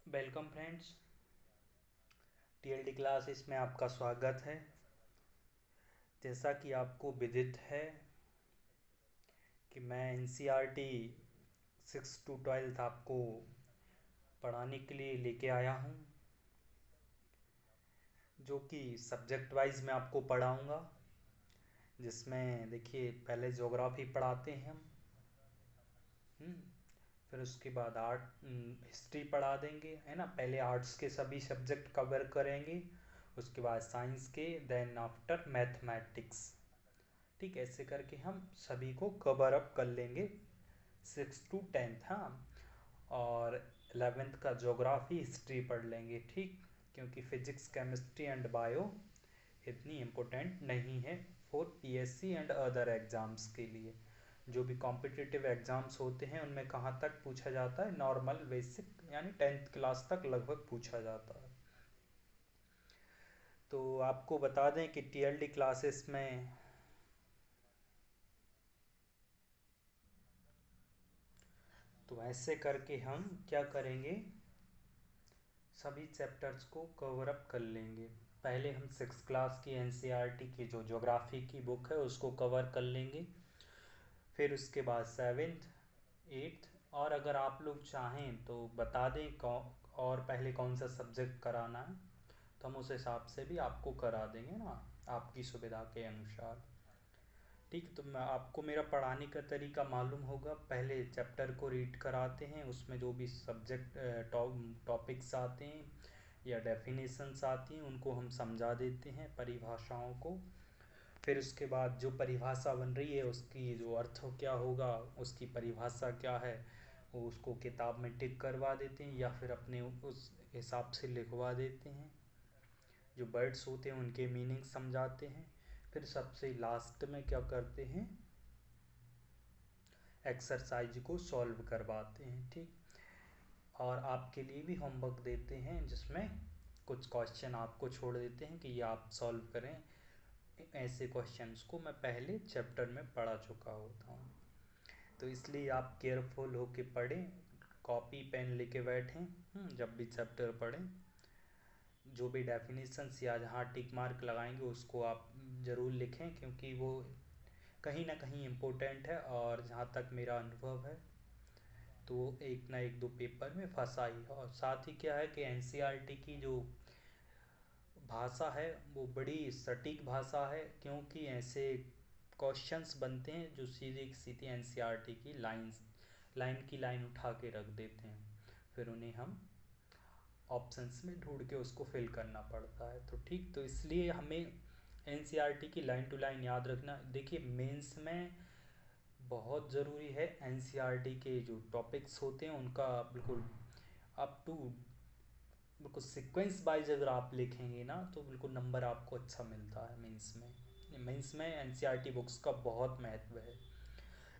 Welcome friends, TLD classes में आपका स्वागत है। जैसा कि आपको विदित है कि मैं एनसीईआरटी 6 to 12 आपको पढ़ाने के लिए लेके आया हूँ, जो कि सब्जेक्ट वाइज मैं आपको पढ़ाऊँगा। जिसमें देखिए, पहले ज्योग्राफी पढ़ाते हैं हम, फिर उसके बाद आर्ट हिस्ट्री पढ़ा देंगे, है ना। पहले आर्ट्स के सभी सब्जेक्ट कवर करेंगे, उसके बाद साइंस के, देन आफ्टर मैथमेटिक्स। ठीक, ऐसे करके हम सभी को कवर अप कर लेंगे 6 to 10। हाँ, और 11th का ज्योग्राफी हिस्ट्री पढ़ लेंगे। ठीक, क्योंकि फिजिक्स केमिस्ट्री एंड बायो इतनी इम्पोर्टेंट नहीं है for PSC and other exams के लिए। जो भी कॉम्पिटिटिव एग्ज़ाम्स होते हैं उनमें कहाँ तक पूछा जाता है, नॉर्मल बेसिक यानी 10th क्लास तक लगभग पूछा जाता है। तो आपको बता दें कि टीएलडी क्लासेस में तो ऐसे करके हम क्या करेंगे, सभी चैप्टर्स को कवर अप कर लेंगे। पहले हम 6 क्लास की एनसीईआरटी की जो ज्योग्राफी की बुक है उसको कवर कर लेंगे, फिर उसके बाद 7th 8th, और अगर आप लोग चाहें तो बता दें और पहले कौन सा सब्जेक्ट कराना है, तो हम उस हिसाब से भी आपको करा देंगे ना, आपकी सुविधा के अनुसार। ठीक, तो मैं आपको मेरा पढ़ाने का तरीका मालूम होगा। पहले चैप्टर को रीड कराते हैं, उसमें जो भी सब्जेक्ट टॉपिक्स आते हैं या डेफिनेशंस आती हैं उनको हम समझा देते हैं, परिभाषाओं को। फिर उसके बाद जो परिभाषा बन रही है उसकी जो अर्थ क्या होगा, उसकी परिभाषा क्या है, वो उसको किताब में टिक करवा देते हैं या फिर अपने उस हिसाब से लिखवा देते हैं। जो वर्ड्स होते हैं उनके मीनिंग समझाते हैं। फिर सबसे लास्ट में क्या करते हैं, एक्सरसाइज को सॉल्व करवाते हैं। ठीक, और आपके लिए भी होमवर्क देते हैं जिसमें कुछ क्वेश्चन आपको छोड़ देते हैं कि ये आप सॉल्व करें। ऐसे क्वेश्चंस को मैं पहले चैप्टर में पढ़ा चुका होता हूँ, तो इसलिए आप केयरफुल होके पढ़ें, कॉपी पेन लेके बैठें। जब भी चैप्टर पढ़ें, जो भी डेफिनेशंस या जहाँ टिक मार्क लगाएंगे उसको आप ज़रूर लिखें, क्योंकि वो कहीं ना कहीं इम्पोर्टेंट है, और जहाँ तक मेरा अनुभव है तो एक ना एक दो पेपर में फंसा ही है। और साथ ही क्या है कि एनसीईआरटी की जो भाषा है वो बड़ी सटीक भाषा है, क्योंकि ऐसे क्वेश्चंस बनते हैं जो सीधी सीधी एनसीईआरटी की लाइन की लाइन उठा के रख देते हैं, फिर उन्हें हम ऑप्शंस में ढूंढ के उसको फिल करना पड़ता है। तो ठीक, तो इसलिए हमें एनसीईआरटी की लाइन टू लाइन याद रखना। देखिए, मेंस में बहुत ज़रूरी है एनसीईआरटी के जो टॉपिक्स होते हैं उनका बिल्कुल अप टू, बिल्कुल सीक्वेंस वाइज अगर आप लिखेंगे ना तो बिल्कुल नंबर आपको अच्छा मिलता है मेंस में एनसीईआरटी बुक्स का बहुत महत्व है।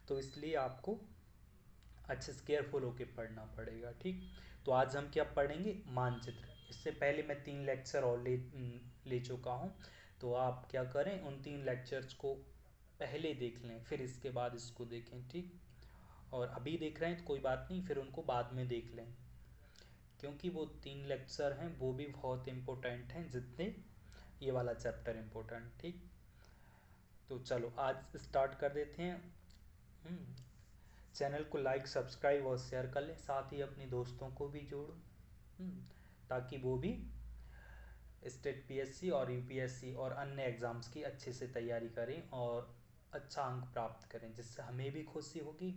तो इसलिए आपको अच्छे से केयरफुल होके पढ़ना पड़ेगा। ठीक, तो आज हम क्या पढ़ेंगे, मानचित्र। इससे पहले मैं 3 लेक्चर और ले चुका हूँ, तो आप क्या करें, उन 3 लेक्चर्स को पहले देख लें, फिर इसके बाद इसको देखें। ठीक, और अभी देख रहे हैं तो कोई बात नहीं, फिर उनको बाद में देख लें, क्योंकि वो 3 लेक्चर हैं वो भी बहुत इम्पोर्टेंट हैं जितने ये वाला चैप्टर इम्पोर्टेंट। ठीक, तो चलो आज स्टार्ट कर देते हैं। हम्म, चैनल को लाइक सब्सक्राइब और शेयर कर लें, साथ ही अपने दोस्तों को भी जोड़ो, ताकि वो भी स्टेट पीएससी और यूपीएससी और अन्य एग्ज़ाम्स की अच्छे से तैयारी करें और अच्छा अंक प्राप्त करें, जिससे हमें भी खुशी होगी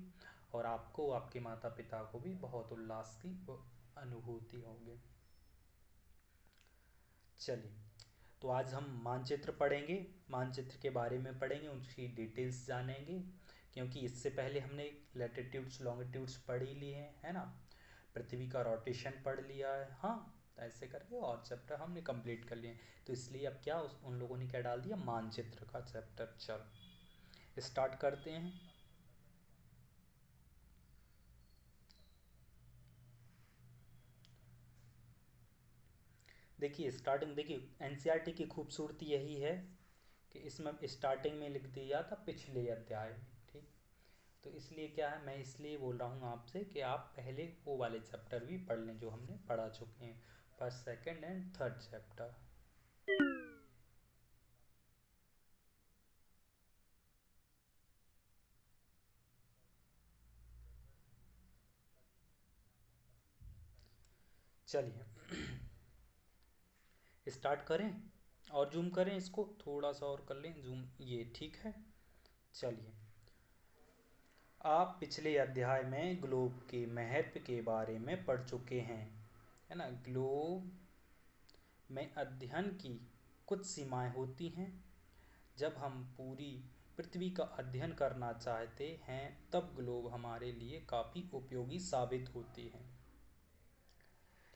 और आपको, आपके माता पिता को भी बहुत उल्लास की अनुभूति होगी। चलिए, तो आज हम मानचित्र पढ़ेंगे, मानचित्र के बारे में पढ़ेंगे, उसकी डिटेल्स जानेंगे, क्योंकि इससे पहले हमने लैटिट्यूड्स लॉन्गिट्यूड्स पढ़ ही लिए हैं, है ना। पृथ्वी का रोटेशन पढ़ लिया है। हाँ, तो ऐसे करके और चैप्टर हमने कंप्लीट कर लिए। तो इसलिए अब क्या उन लोगों ने क्या डाल दिया, मानचित्र का चैप्टर। चलो स्टार्ट करते हैं। देखिए स्टार्टिंग, देखिए एनसीईआरटी की खूबसूरती यही है कि इसमें स्टार्टिंग में लिख दिया था पिछले अध्याय में। ठीक, तो इसलिए क्या है, मैं इसलिए बोल रहा हूँ आपसे कि आप पहले वो वाले चैप्टर भी पढ़ लें जो हमने पढ़ा चुके हैं, first second and third chapter. चलिए स्टार्ट करें और जूम करें, इसको थोड़ा सा और कर लें जूम, ये ठीक है। चलिए, आप पिछले अध्याय में ग्लोब के महत्व के बारे में पढ़ चुके हैं, है ना। ग्लोब में अध्ययन की कुछ सीमाएं होती हैं। जब हम पूरी पृथ्वी का अध्ययन करना चाहते हैं तब ग्लोब हमारे लिए काफ़ी उपयोगी साबित होती है।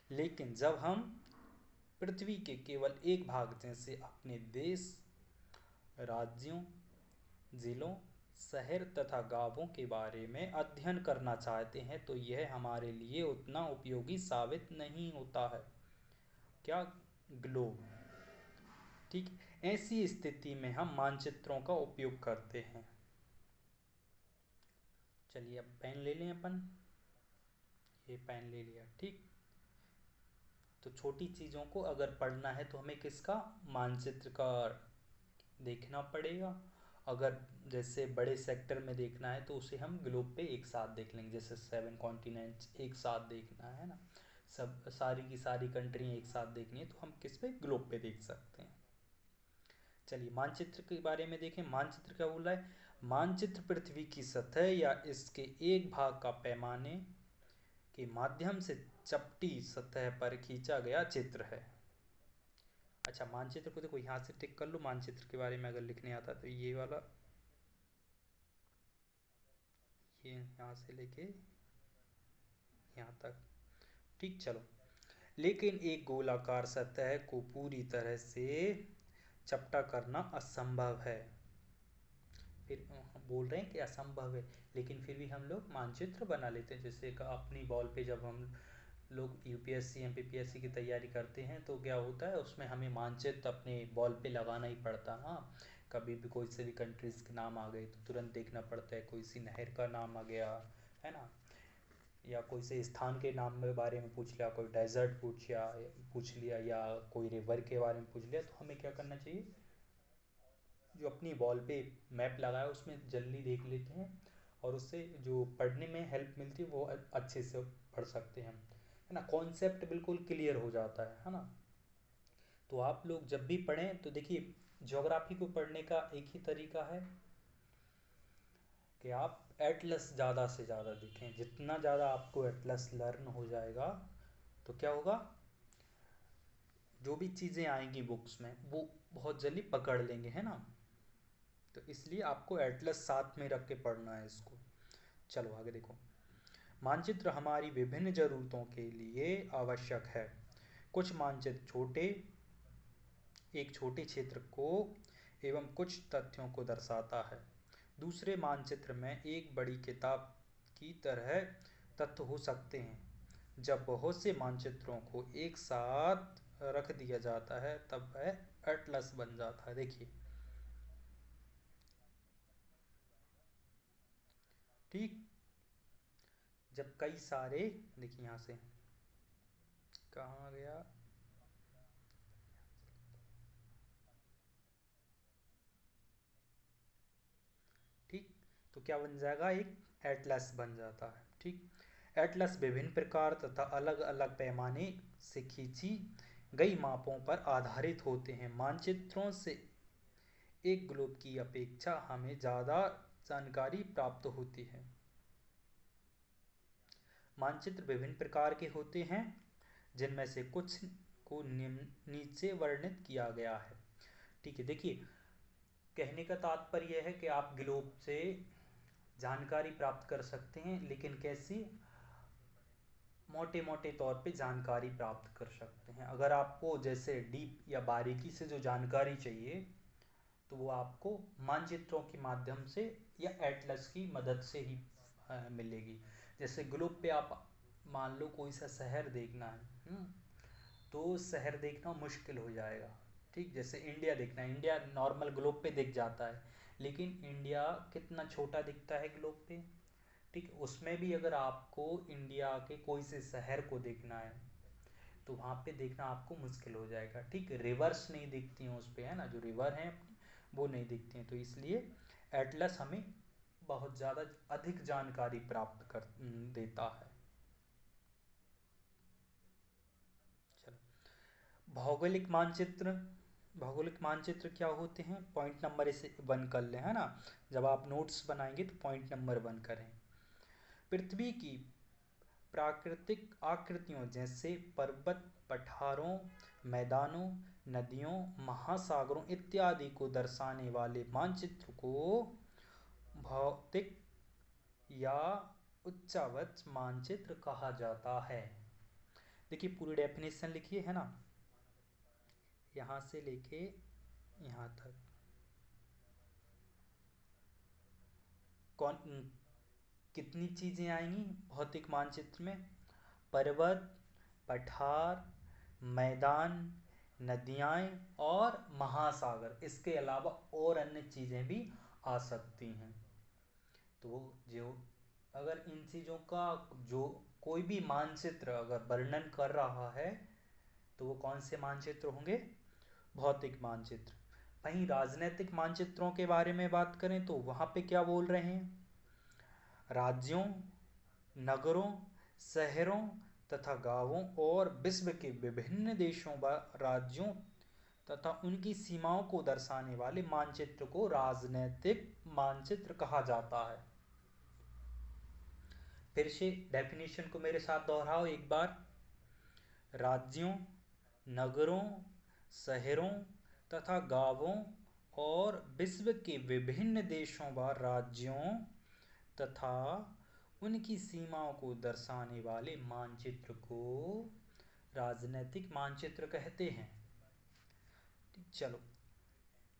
लेकिन जब हम पृथ्वी के केवल एक भाग जैसे अपने देश, राज्यों, जिलों, शहर तथा गांवों के बारे में अध्ययन करना चाहते हैं तो यह हमारे लिए उतना उपयोगी साबित नहीं होता है। क्या? ग्लोब। ठीक, ऐसी स्थिति में हम मानचित्रों का उपयोग करते हैं। चलिए अब पेन ले लें अपन, ये पेन ले लिया, ठीक। तो छोटी चीज़ों को अगर पढ़ना है तो हमें किसका, मानचित्र का देखना पड़ेगा। अगर जैसे बड़े सेक्टर में देखना है तो उसे हम ग्लोब पे एक साथ देख लेंगे, जैसे 7 कॉन्टिनेंट्स एक साथ देखना है ना, सब सारी की सारी कंट्री एक साथ देखनी है तो हम किस पे, ग्लोब पे देख सकते हैं। चलिए मानचित्र के बारे में देखें। मानचित्र क्या बोल रहा है? मानचित्र पृथ्वी की सतह या इसके एक भाग का पैमाने के माध्यम से चपटी सतह पर खींचा गया चित्र है। अच्छा, मानचित्र को देखो यहाँ से टिक कर लो, मानचित्र के बारे में अगर लिखने आता तो ये वाला, ये यहाँ से लेके यहाँ तक, ठीक। चलो, लेकिन एक गोलाकार सतह को पूरी तरह से चपटा करना असंभव है। फिर हम बोल रहे हैं कि असंभव है, लेकिन फिर भी हम लोग मानचित्र बना लेते हैं। जैसे अपनी बॉल पे जब हम लोग यूपीएससी एमपीपीएससी की तैयारी करते हैं तो क्या होता है, उसमें हमें मानचित्र अपने बॉल पे लगाना ही पड़ता है। हाँ, कभी भी कोई से भी कंट्रीज़ के नाम आ गए तो तुरंत देखना पड़ता है, कोई सी नहर का नाम आ गया है ना, या कोई से स्थान के नाम के बारे में पूछ लिया, कोई डेजर्ट पूछ लिया या कोई रिवर के बारे में पूछ लिया, तो हमें क्या करना चाहिए, जो अपनी वॉल पे मैप लगा है उसमें जल्दी देख लेते हैं और उससे जो पढ़ने में हेल्प मिलती है वो अच्छे से पढ़ सकते हैं हम, है ना। कॉन्सेप्ट बिल्कुल क्लियर हो जाता है ना। तो आप लोग जब भी पढ़ें तो देखिए, ज्योग्राफी को पढ़ने का एक ही तरीका है कि आप एटलस ज़्यादा से ज़्यादा देखें। जितना ज़्यादा आपको एटलस लर्न हो जाएगा तो क्या होगा, जो भी चीज़ें आएंगी बुक्स में वो बहुत जल्दी पकड़ लेंगे, है ना। तो इसलिए आपको एटलस साथ में रख के पढ़ना है इसको। चलो आगे देखो। मानचित्र हमारी विभिन्न ज़रूरतों के लिए आवश्यक है। कुछ मानचित्र एक छोटे क्षेत्र को एवं कुछ तथ्यों को दर्शाता है। दूसरे मानचित्र में एक बड़ी किताब की तरह तथ्य हो सकते हैं। जब बहुत से मानचित्रों को एक साथ रख दिया जाता है तब वह एटलस बन जाता है। देखिए, ठीक। जब कई सारे, देखिए यहाँ से कहाँ गया, ठीक। तो क्या बन जाएगा, एक एटलस बन जाता है, ठीक। एटलस विभिन्न प्रकार तथा अलग अलग पैमाने से खींची गई मापों पर आधारित होते हैं। मानचित्रों से एक ग्लोब की अपेक्षा हमें ज़्यादा जानकारी प्राप्त होती है। मानचित्र विभिन्न प्रकार के होते हैं जिनमें से कुछ को नीचे वर्णित किया गया है, ठीक है। देखिए, कहने का तात्पर्य यह है कि आप ग्लोब से जानकारी प्राप्त कर सकते हैं, लेकिन कैसी, मोटे मोटे तौर पे जानकारी प्राप्त कर सकते हैं। अगर आपको जैसे डीप या बारीकी से जो जानकारी चाहिए तो वो आपको मानचित्रों के माध्यम से या एटलस की मदद से ही मिलेगी। जैसे ग्लोब पे आप मान लो कोई सा शहर देखना है, तो शहर देखना मुश्किल हो जाएगा, ठीक। जैसे इंडिया देखना है, इंडिया नॉर्मल ग्लोब पे दिख जाता है, लेकिन इंडिया कितना छोटा दिखता है ग्लोब पे, ठीक है। उसमें भी अगर आपको इंडिया के कोई से शहर को देखना है तो वहाँ पे देखना आपको मुश्किल हो जाएगा। ठीक, रिवर्स नहीं दिखती हैं उस पे, है ना, जो रिवर हैं अपनी वो नहीं दिखती हैं। तो इसलिए एटलस हमें बहुत ज़्यादा अधिक जानकारी प्राप्त कर देता है। चलो, भौगोलिक मानचित्र। भौगोलिक मानचित्र क्या होते हैं, पॉइंट नंबर इसे 1 कर लें, है ना। जब आप नोट्स बनाएंगे तो पॉइंट नंबर 1 करें। पृथ्वी की प्राकृतिक आकृतियों जैसे पर्वत, पठारों, मैदानों, नदियों, महासागरों इत्यादि को दर्शाने वाले मानचित्र को भौतिक या उच्चवच मानचित्र कहा जाता है। देखिए पूरी डेफिनेशन लिखिए, है ना, यहाँ से लेके यहाँ तक। कौन कितनी चीज़ें आएंगी भौतिक मानचित्र में, पर्वत, पठार, मैदान, नदियाँ और महासागर, इसके अलावा और अन्य चीज़ें भी आ सकती हैं। तो जो अगर इन चीज़ों का जो कोई भी मानचित्र अगर वर्णन कर रहा है तो वो कौन से मानचित्र होंगे, भौतिक मानचित्र। वहीं राजनैतिक मानचित्रों के बारे में बात करें तो वहाँ पे क्या बोल रहे हैं, राज्यों, नगरों, शहरों तथा गांवों और विश्व के विभिन्न देशों व राज्यों तथा उनकी सीमाओं को दर्शाने वाले मानचित्र को राजनैतिक मानचित्र कहा जाता है। फिर से डेफिनेशन को मेरे साथ दोहराओ एक बार। राज्यों, नगरों, शहरों तथा गांवों और विश्व के विभिन्न देशों व राज्यों तथा उनकी सीमाओं को दर्शाने वाले मानचित्र को राजनैतिक मानचित्र कहते हैं। चलो,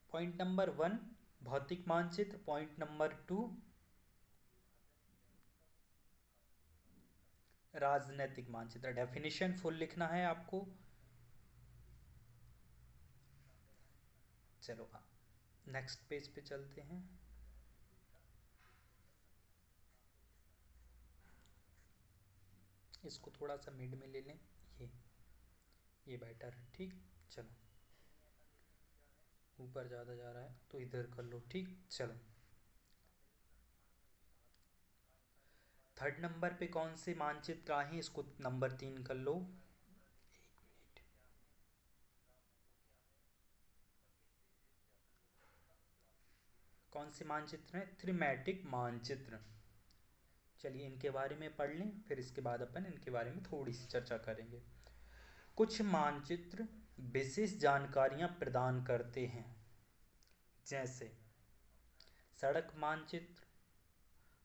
पॉइंट नंबर 1 भौतिक मानचित्र, पॉइंट नंबर 2 राजनैतिक मानचित्र। डेफिनेशन फुल लिखना है आपको। चलो नेक्स्ट पेज पे चलते हैं। इसको थोड़ा सा मिड में ले लें, ये बेटर है। ठीक, चलो ऊपर ज़्यादा जा रहा है तो इधर कर लो। ठीक, चलो थर्ड नंबर पे कौन से मानचित्र आए हैं, इसको नंबर 3 कर लो। कौन से मानचित्र हैं, थीमेटिक मानचित्र। चलिए इनके बारे में पढ़ लें, फिर इसके बाद अपन इनके बारे में थोड़ी सी चर्चा करेंगे। कुछ मानचित्र विशेष जानकारियां प्रदान करते हैं, जैसे सड़क मानचित्र,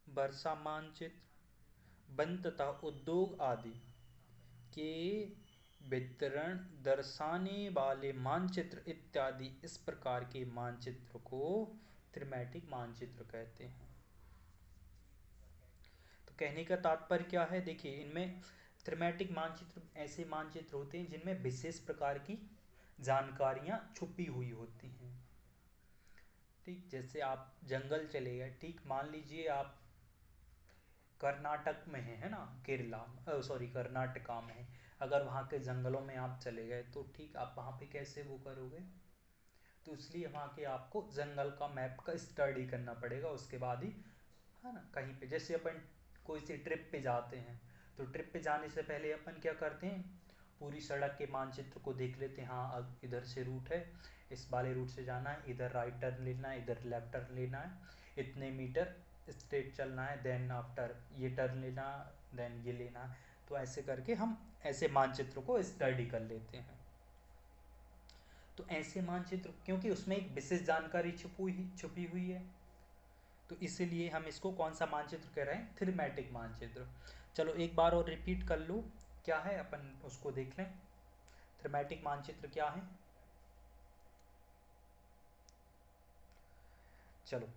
वर्षा मानचित्र, वन तथा उद्योग आदि के वितरण दर्शाने वाले मानचित्र इत्यादि। इस प्रकार के मानचित्र को थीमेटिक मानचित्र कहते हैं। तो कहने का तात्पर्य क्या है, देखिए इनमें थीमेटिक मानचित्र ऐसे मानचित्र होते हैं जिनमें विशेष प्रकार की जानकारियां छुपी हुई होती हैं। ठीक, जैसे आप जंगल चले गए, ठीक मान लीजिए आप कर्नाटक में है ना, केरला सॉरी कर्नाटका में है, अगर वहाँ के जंगलों में आप चले गए तो ठीक आप वहाँ पे कैसे वो करोगे, तो इसलिए वहाँ के आपको जंगल का मैप का स्टडी करना पड़ेगा उसके बाद ही, है ना। कहीं पे जैसे अपन कोई सी ट्रिप पे जाते हैं तो ट्रिप पे जाने से पहले अपन क्या करते हैं, पूरी सड़क के मानचित्र को देख लेते हैं। हाँ अब इधर से रूट है, इस वाले रूट से जाना है, इधर राइट टर्न लेना है, इधर लेफ्ट टर्न लेना है, इतने मीटर स्ट्रेट चलना है, देन आफ्टर ये टर्न लेना, देन ये लेना है। तो ऐसे करके हम ऐसे मानचित्र को स्टडी कर लेते हैं। तो ऐसे मानचित्र क्योंकि उसमें एक विशेष जानकारी छुपी हुई है, तो इसीलिए हम इसको कौन सा मानचित्र कह रहे हैं, थीमेटिक मानचित्र। चलो एक बार और रिपीट कर लो, क्या है अपन उसको देख लें। थीमेटिक मानचित्र क्या है, चलो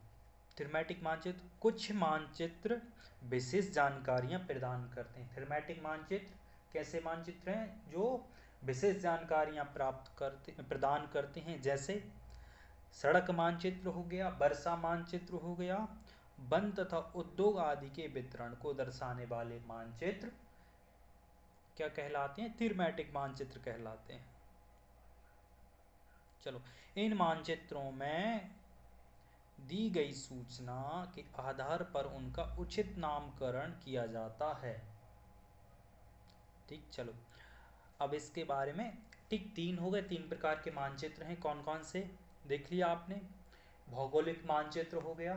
थीमेटिक मानचित्र, कुछ मानचित्र विशेष जानकारियां प्रदान करते हैं। थीमेटिक मानचित्र कैसे मानचित्र हैं, जो विशेष जानकारियां प्रदान करते हैं, जैसे सड़क मानचित्र हो गया, वर्षा मानचित्र हो गया, वन तथा उद्योग आदि के वितरण को दर्शाने वाले मानचित्र क्या कहलाते हैं? थीमेटिक मानचित्र कहलाते हैं। चलो, इन मानचित्रों में दी गई सूचना के आधार पर उनका उचित नामकरण किया जाता है। ठीक, चलो अब इसके बारे में, ठीक 3 हो गए, 3 प्रकार के मानचित्र हैं। कौन कौन से देख लिया आपने? भौगोलिक मानचित्र हो गया,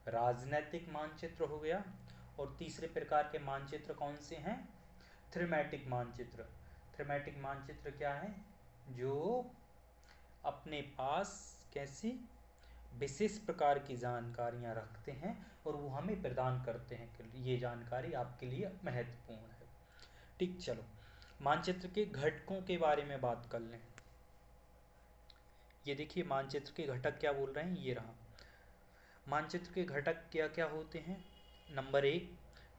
राजनैतिक मानचित्र हो गया, और तीसरे प्रकार के मानचित्र कौन से हैं? थीमेटिक मानचित्र। थीमेटिक मानचित्र क्या है? जो अपने पास कैसी विशेष प्रकार की जानकारियां रखते हैं और वो हमें प्रदान करते हैं कि ये जानकारी आपके लिए महत्वपूर्ण है। ठीक, चलो मानचित्र के घटकों के बारे में बात कर लें। ये देखिए मानचित्र के घटक क्या बोल रहे हैं, ये रहा। मानचित्र के घटक क्या क्या होते हैं? नंबर 1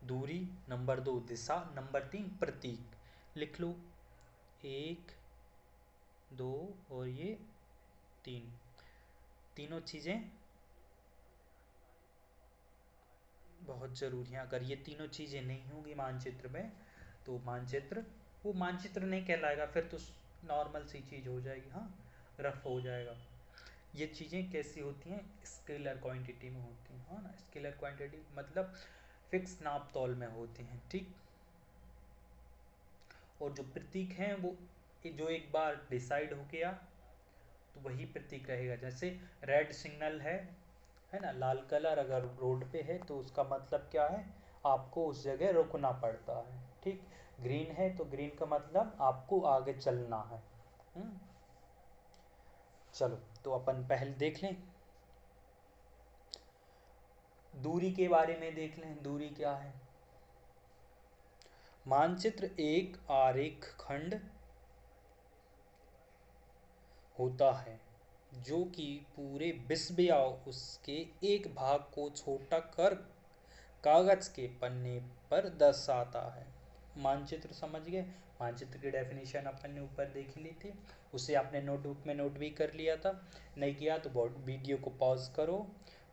दूरी, नंबर 2 दिशा, नंबर 3 प्रतीक। लिख लो 1 2 और ये 3, तीनों चीज़ें बहुत ज़रूरी हैं। अगर ये तीनों चीज़ें नहीं होंगी मानचित्र में तो मानचित्र वो मानचित्र नहीं कहलाएगा, फिर तो नॉर्मल सी चीज़ हो जाएगी, हाँ रफ हो जाएगा। ये चीज़ें कैसी होती हैं? स्केलर क्वांटिटी में होती हैं, हाँ ना। स्केलर क्वांटिटी मतलब फिक्स नाप तौल में होती हैं। ठीक, और जो प्रतीक हैं वो जो एक बार डिसाइड हो गया तो वही प्रतीक रहेगा। जैसे रेड सिग्नल है ना, लाल कलर अगर रोड पे है तो उसका मतलब क्या है? आपको उस जगह रुकना पड़ता है। ठीक, ग्रीन है तो ग्रीन का मतलब आपको आगे चलना है। चलो तो अपन पहले देख लें, दूरी के बारे में देख लें। दूरी क्या है? मानचित्र एक आरेख खंड होता है जो कि पूरे विश्व या उसके एक भाग को छोटा कर कागज के पन्ने पर दर्शाता है। मानचित्र समझ गए? मानचित्र की डेफिनेशन अपन ने ऊपर देख ली थी, उसे आपने नोटबुक में नोट भी कर लिया था। नहीं किया तो वीडियो को पॉज करो,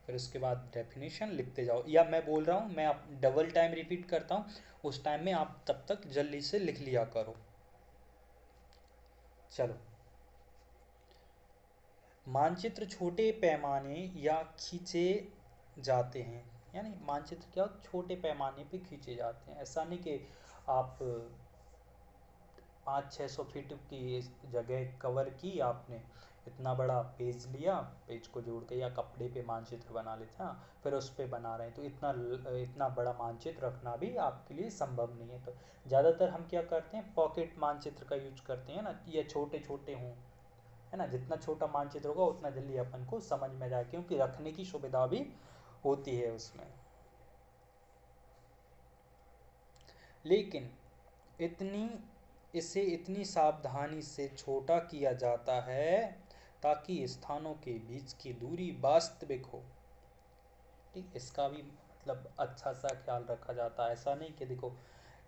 फिर उसके बाद डेफिनेशन लिखते जाओ, या मैं बोल रहा हूँ, मैं आप डबल टाइम रिपीट करता हूँ, उस टाइम में आप तब तक जल्दी से लिख लिया करो। चलो, मानचित्र छोटे पैमाने या खींचे जाते हैं, यानी मानचित्र क्या छोटे पैमाने पे खींचे जाते हैं। ऐसा नहीं कि आप 500-600 फीट की जगह कवर की आपने, इतना बड़ा पेज लिया, पेज को जोड़ के या कपड़े पे मानचित्र बना लेते हैं, फिर उस पर बना रहे हैं, तो इतना बड़ा मानचित्र रखना भी आपके लिए संभव नहीं है। तो ज़्यादातर हम क्या करते हैं, पॉकेट मानचित्र का यूज करते हैं ना, ये छोटे छोटे हों, है ना। जितना छोटा मानचित्र होगा उतना जल्दी अपन को समझ में जाए, क्योंकि रखने की सुविधा भी होती है उसमें। लेकिन इसे इतनी सावधानी से छोटा किया जाता है ताकि स्थानों के बीच की दूरी वास्तविक हो। ठीक, इसका भी मतलब अच्छा सा ख्याल रखा जाता है। ऐसा नहीं कि देखो,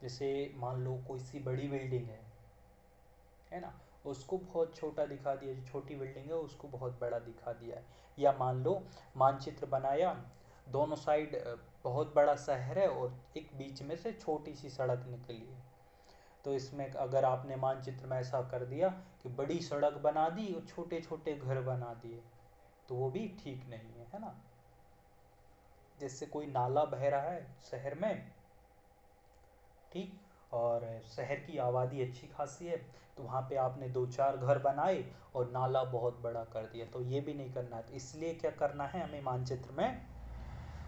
जैसे मान लो कोई सी बड़ी बिल्डिंग है ना, उसको बहुत छोटा दिखा दिया, जो छोटी बिल्डिंग है उसको बहुत बड़ा दिखा दिया है। या मान लो मानचित्र बनाया, दोनों साइड बहुत बड़ा शहर है और एक बीच में से छोटी सी सड़क निकली है, तो इसमें अगर आपने मानचित्र में ऐसा कर दिया कि बड़ी सड़क बना दी और छोटे छोटे घर बना दिए, तो वो भी ठीक नहीं है ना। जैसे कोई नाला बह रहा है शहर में, ठीक, और शहर की आबादी अच्छी खासी है, तो वहाँ पे आपने 2-4 घर बनाए और नाला बहुत बड़ा कर दिया, तो ये भी नहीं करना है। तो इसलिए क्या करना है हमें मानचित्र में,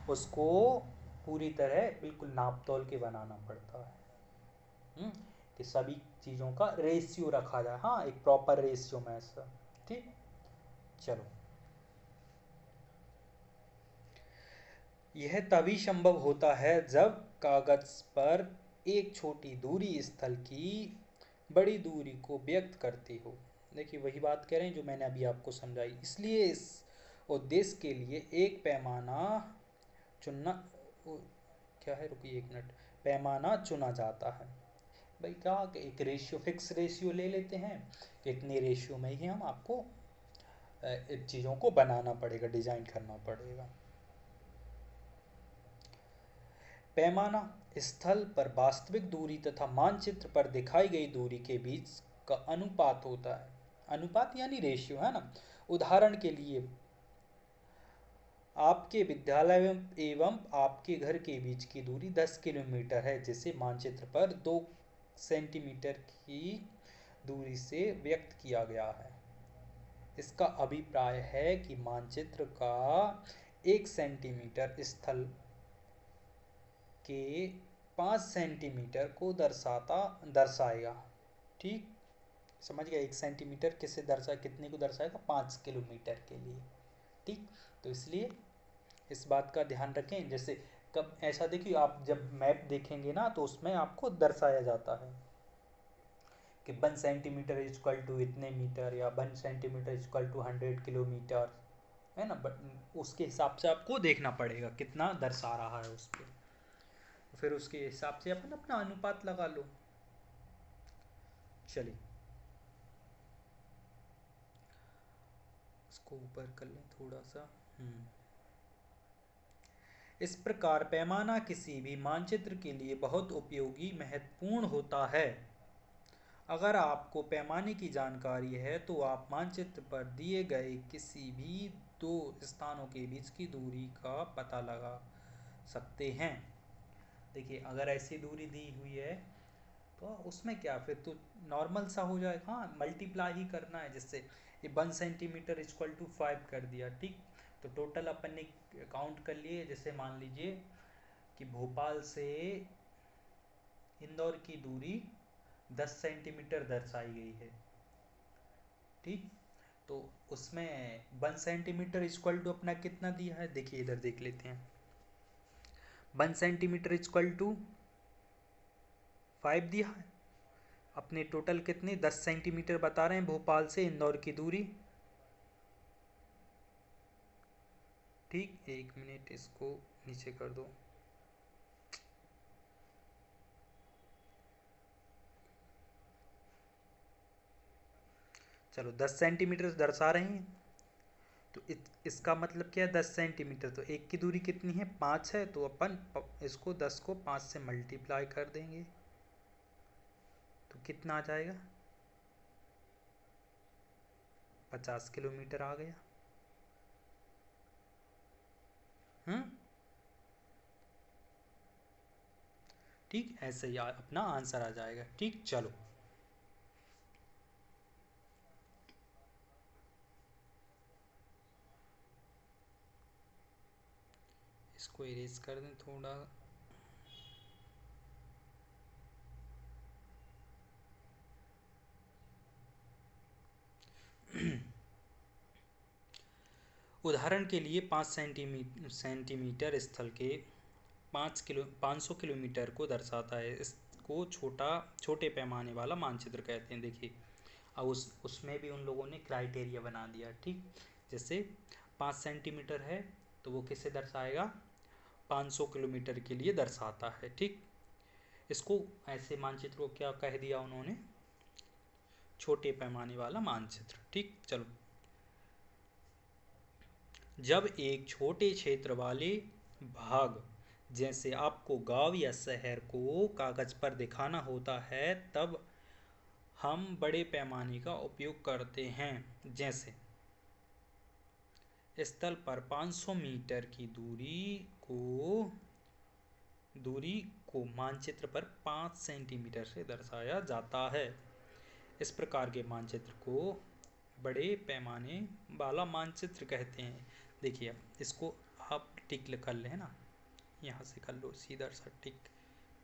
उसको पूरी तरह बिल्कुल नाप तोल के बनाना पड़ता है। कि सभी चीज़ों का रेशियो रखा जाए, हाँ एक प्रॉपर रेशियो में ऐसा। ठीक, चलो, यह तभी संभव होता है जब कागज पर एक छोटी दूरी स्थल की बड़ी दूरी को व्यक्त करती हो। देखिए वही बात कह रहे हैं जो मैंने अभी आपको समझाई। इसलिए इस उद्देश्य के लिए एक पैमाना चुनना, क्या है, रुकिए एक मिनट, पैमाना चुना जाता है। भाई कहा कि एक रेशियो, फिक्स रेशियो ले लेते हैं, इतने रेशियो में ही हम आपको चीज़ों को बनाना पड़ेगा, डिज़ाइन करना पड़ेगा। पैमाना स्थल पर वास्तविक दूरी तथा मानचित्र पर दिखाई गई दूरी के बीच का अनुपात होता है। अनुपात यानी रेशियो है ना। उदाहरण के लिए आपके विद्यालय एवं आपके घर के बीच की दूरी 10 किलोमीटर है, जिसे मानचित्र पर 2 सेंटीमीटर की दूरी से व्यक्त किया गया है। इसका अभिप्राय है कि मानचित्र का 1 सेंटीमीटर स्थल के 5 सेंटीमीटर को दर्शाएगा। ठीक, समझ गया। 1 सेंटीमीटर कितने को दर्शाएगा? 5 किलोमीटर के लिए। ठीक, तो इसलिए इस बात का ध्यान रखें। जैसे कब ऐसा देखिए, आप जब मैप देखेंगे ना तो उसमें आपको दर्शाया जाता है कि 1 सेंटीमीटर इक्वल टू इतने मीटर, या 1 सेंटीमीटर इक्वल टू 100 किलोमीटर, है ना। बट उसके हिसाब से आपको देखना पड़ेगा कितना दर्शा रहा है उस पर, फिर उसके हिसाब से अपन अपना अनुपात लगा लो। चलिए इसको ऊपर कर लें थोड़ा सा। इस प्रकार पैमाना किसी भी मानचित्र के लिए बहुत उपयोगी महत्वपूर्ण होता है। अगर आपको पैमाने की जानकारी है तो आप मानचित्र पर दिए गए किसी भी दो स्थानों के बीच की दूरी का पता लगा सकते हैं। देखिए अगर ऐसी दूरी दी हुई है तो उसमें क्या, फिर तो नॉर्मल सा हो जाएगा। हाँ, मल्टीप्लाई ही करना है, जिससे ये 1 सेंटीमीटर इक्वल टू 5 कर दिया। ठीक, तो टोटल अपन ने काउंट कर लिए। जैसे मान लीजिए कि भोपाल से इंदौर की दूरी 10 सेंटीमीटर दर्शाई गई है। ठीक, तो उसमें 1 सेंटीमीटर इक्वल टू अपना कितना दिया है, देखिए इधर देख लेते हैं। 1 सेंटीमीटर इक्वल टू 5 दिया है। अपने टोटल कितने 10 सेंटीमीटर बता रहे हैं भोपाल से इंदौर की दूरी। ठीक, 1 मिनट इसको नीचे कर दो। चलो 10 सेंटीमीटर दर्शा रहे हैं, तो इसका मतलब क्या है 10 सेंटीमीटर, तो एक की दूरी कितनी है 5 है, तो अपन इसको 10 को 5 से मल्टीप्लाई कर देंगे तो कितना आ जाएगा 50 किलोमीटर आ गया। ठीक, ऐसे ही अपना आंसर आ जाएगा। ठीक, चलो इसको इरेज कर दें थोड़ा। उदाहरण के लिए 5 सेंटीमीटर स्थल के 500 किलोमीटर को दर्शाता है। इसको छोटे पैमाने वाला मानचित्र कहते हैं। देखिए अब उसमें भी उन लोगों ने क्राइटेरिया बना दिया। ठीक, जैसे 5 सेंटीमीटर है तो वो किसे दर्शाएगा, 500 किलोमीटर के लिए दर्शाता है। ठीक, इसको ऐसे मानचित्र को क्या कह दिया उन्होंने, छोटे पैमाने वाला मानचित्र। ठीक, चलो जब एक छोटे क्षेत्र वाले भाग जैसे आपको गांव या शहर को कागज पर दिखाना होता है तब हम बड़े पैमाने का उपयोग करते हैं। जैसे स्थल पर 500 मीटर की दूरी को मानचित्र पर 5 सेंटीमीटर से दर्शाया जाता है। इस प्रकार के मानचित्र को बड़े पैमाने वाला मानचित्र कहते हैं। देखिए इसको आप टिक कर लें ना, यहाँ से कर लो सीधा सा टिक,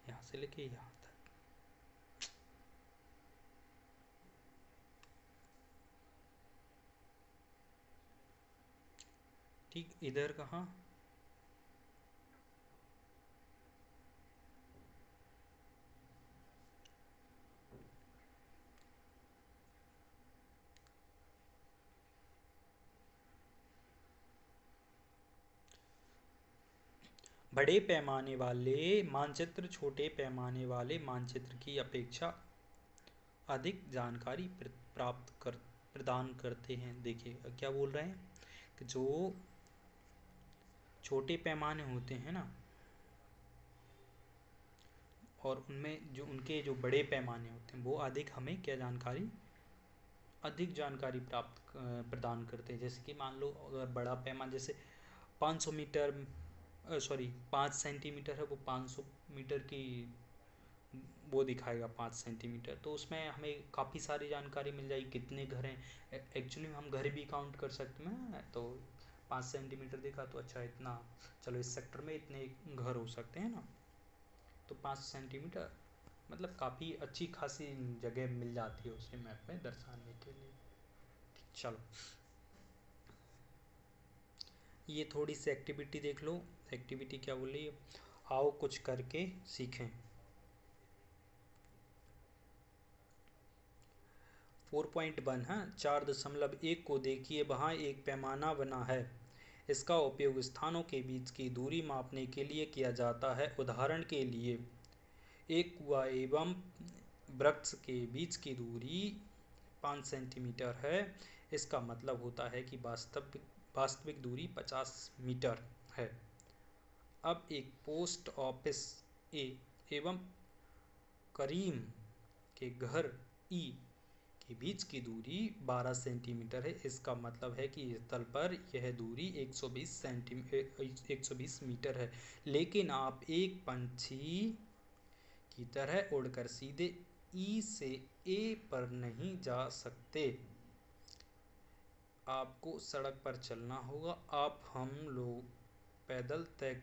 यहाँ से लेके यहाँ तक। ठीक, इधर कहाँ, बड़े पैमाने वाले मानचित्र छोटे पैमाने वाले मानचित्र की अपेक्षा अधिक जानकारी प्रदान करते हैं। देखिए क्या बोल रहे हैं कि जो छोटे पैमाने होते हैं ना, और उनमें जो उनके जो बड़े पैमाने होते हैं वो अधिक हमें क्या जानकारी अधिक जानकारी प्रदान करते हैं। जैसे कि मान लो अगर बड़ा पैमाना जैसे 500 मीटर 5 सेंटीमीटर है, वो 500 मीटर की वो दिखाएगा 5 सेंटीमीटर, तो उसमें हमें काफ़ी सारी जानकारी मिल जाएगी कितने घर हैं। एक्चुअली हम घर भी काउंट कर सकते हैं, तो 5 सेंटीमीटर देखा तो अच्छा इतना, चलो इस सेक्टर में इतने घर हो सकते हैं ना, तो 5 सेंटीमीटर मतलब काफ़ी अच्छी खासी जगह मिल जाती है उसे मैप में दर्शाने के लिए। चलो ये थोड़ी सी एक्टिविटी देख लो। एक्टिविटी क्या बोल रही है, आओ कुछ करके सीखें। 4.1 है, 4.1 को देखिए, वहाँ एक पैमाना बना है। इसका उपयोग स्थानों के बीच की दूरी मापने के लिए किया जाता है। उदाहरण के लिए एक कुआं एवं वृक्ष के बीच की दूरी 5 सेंटीमीटर है। इसका मतलब होता है कि वास्तविक दूरी 50 मीटर है। अब एक पोस्ट ऑफिस ए एवं करीम के घर ई के बीच की दूरी 12 सेंटीमीटर है। इसका मतलब है कि स्थल पर यह दूरी 120 मीटर है। लेकिन आप एक पंछी की तरह उड़कर सीधे ई से ए पर नहीं जा सकते, आपको सड़क पर चलना होगा। अब हम लोग पैदल तय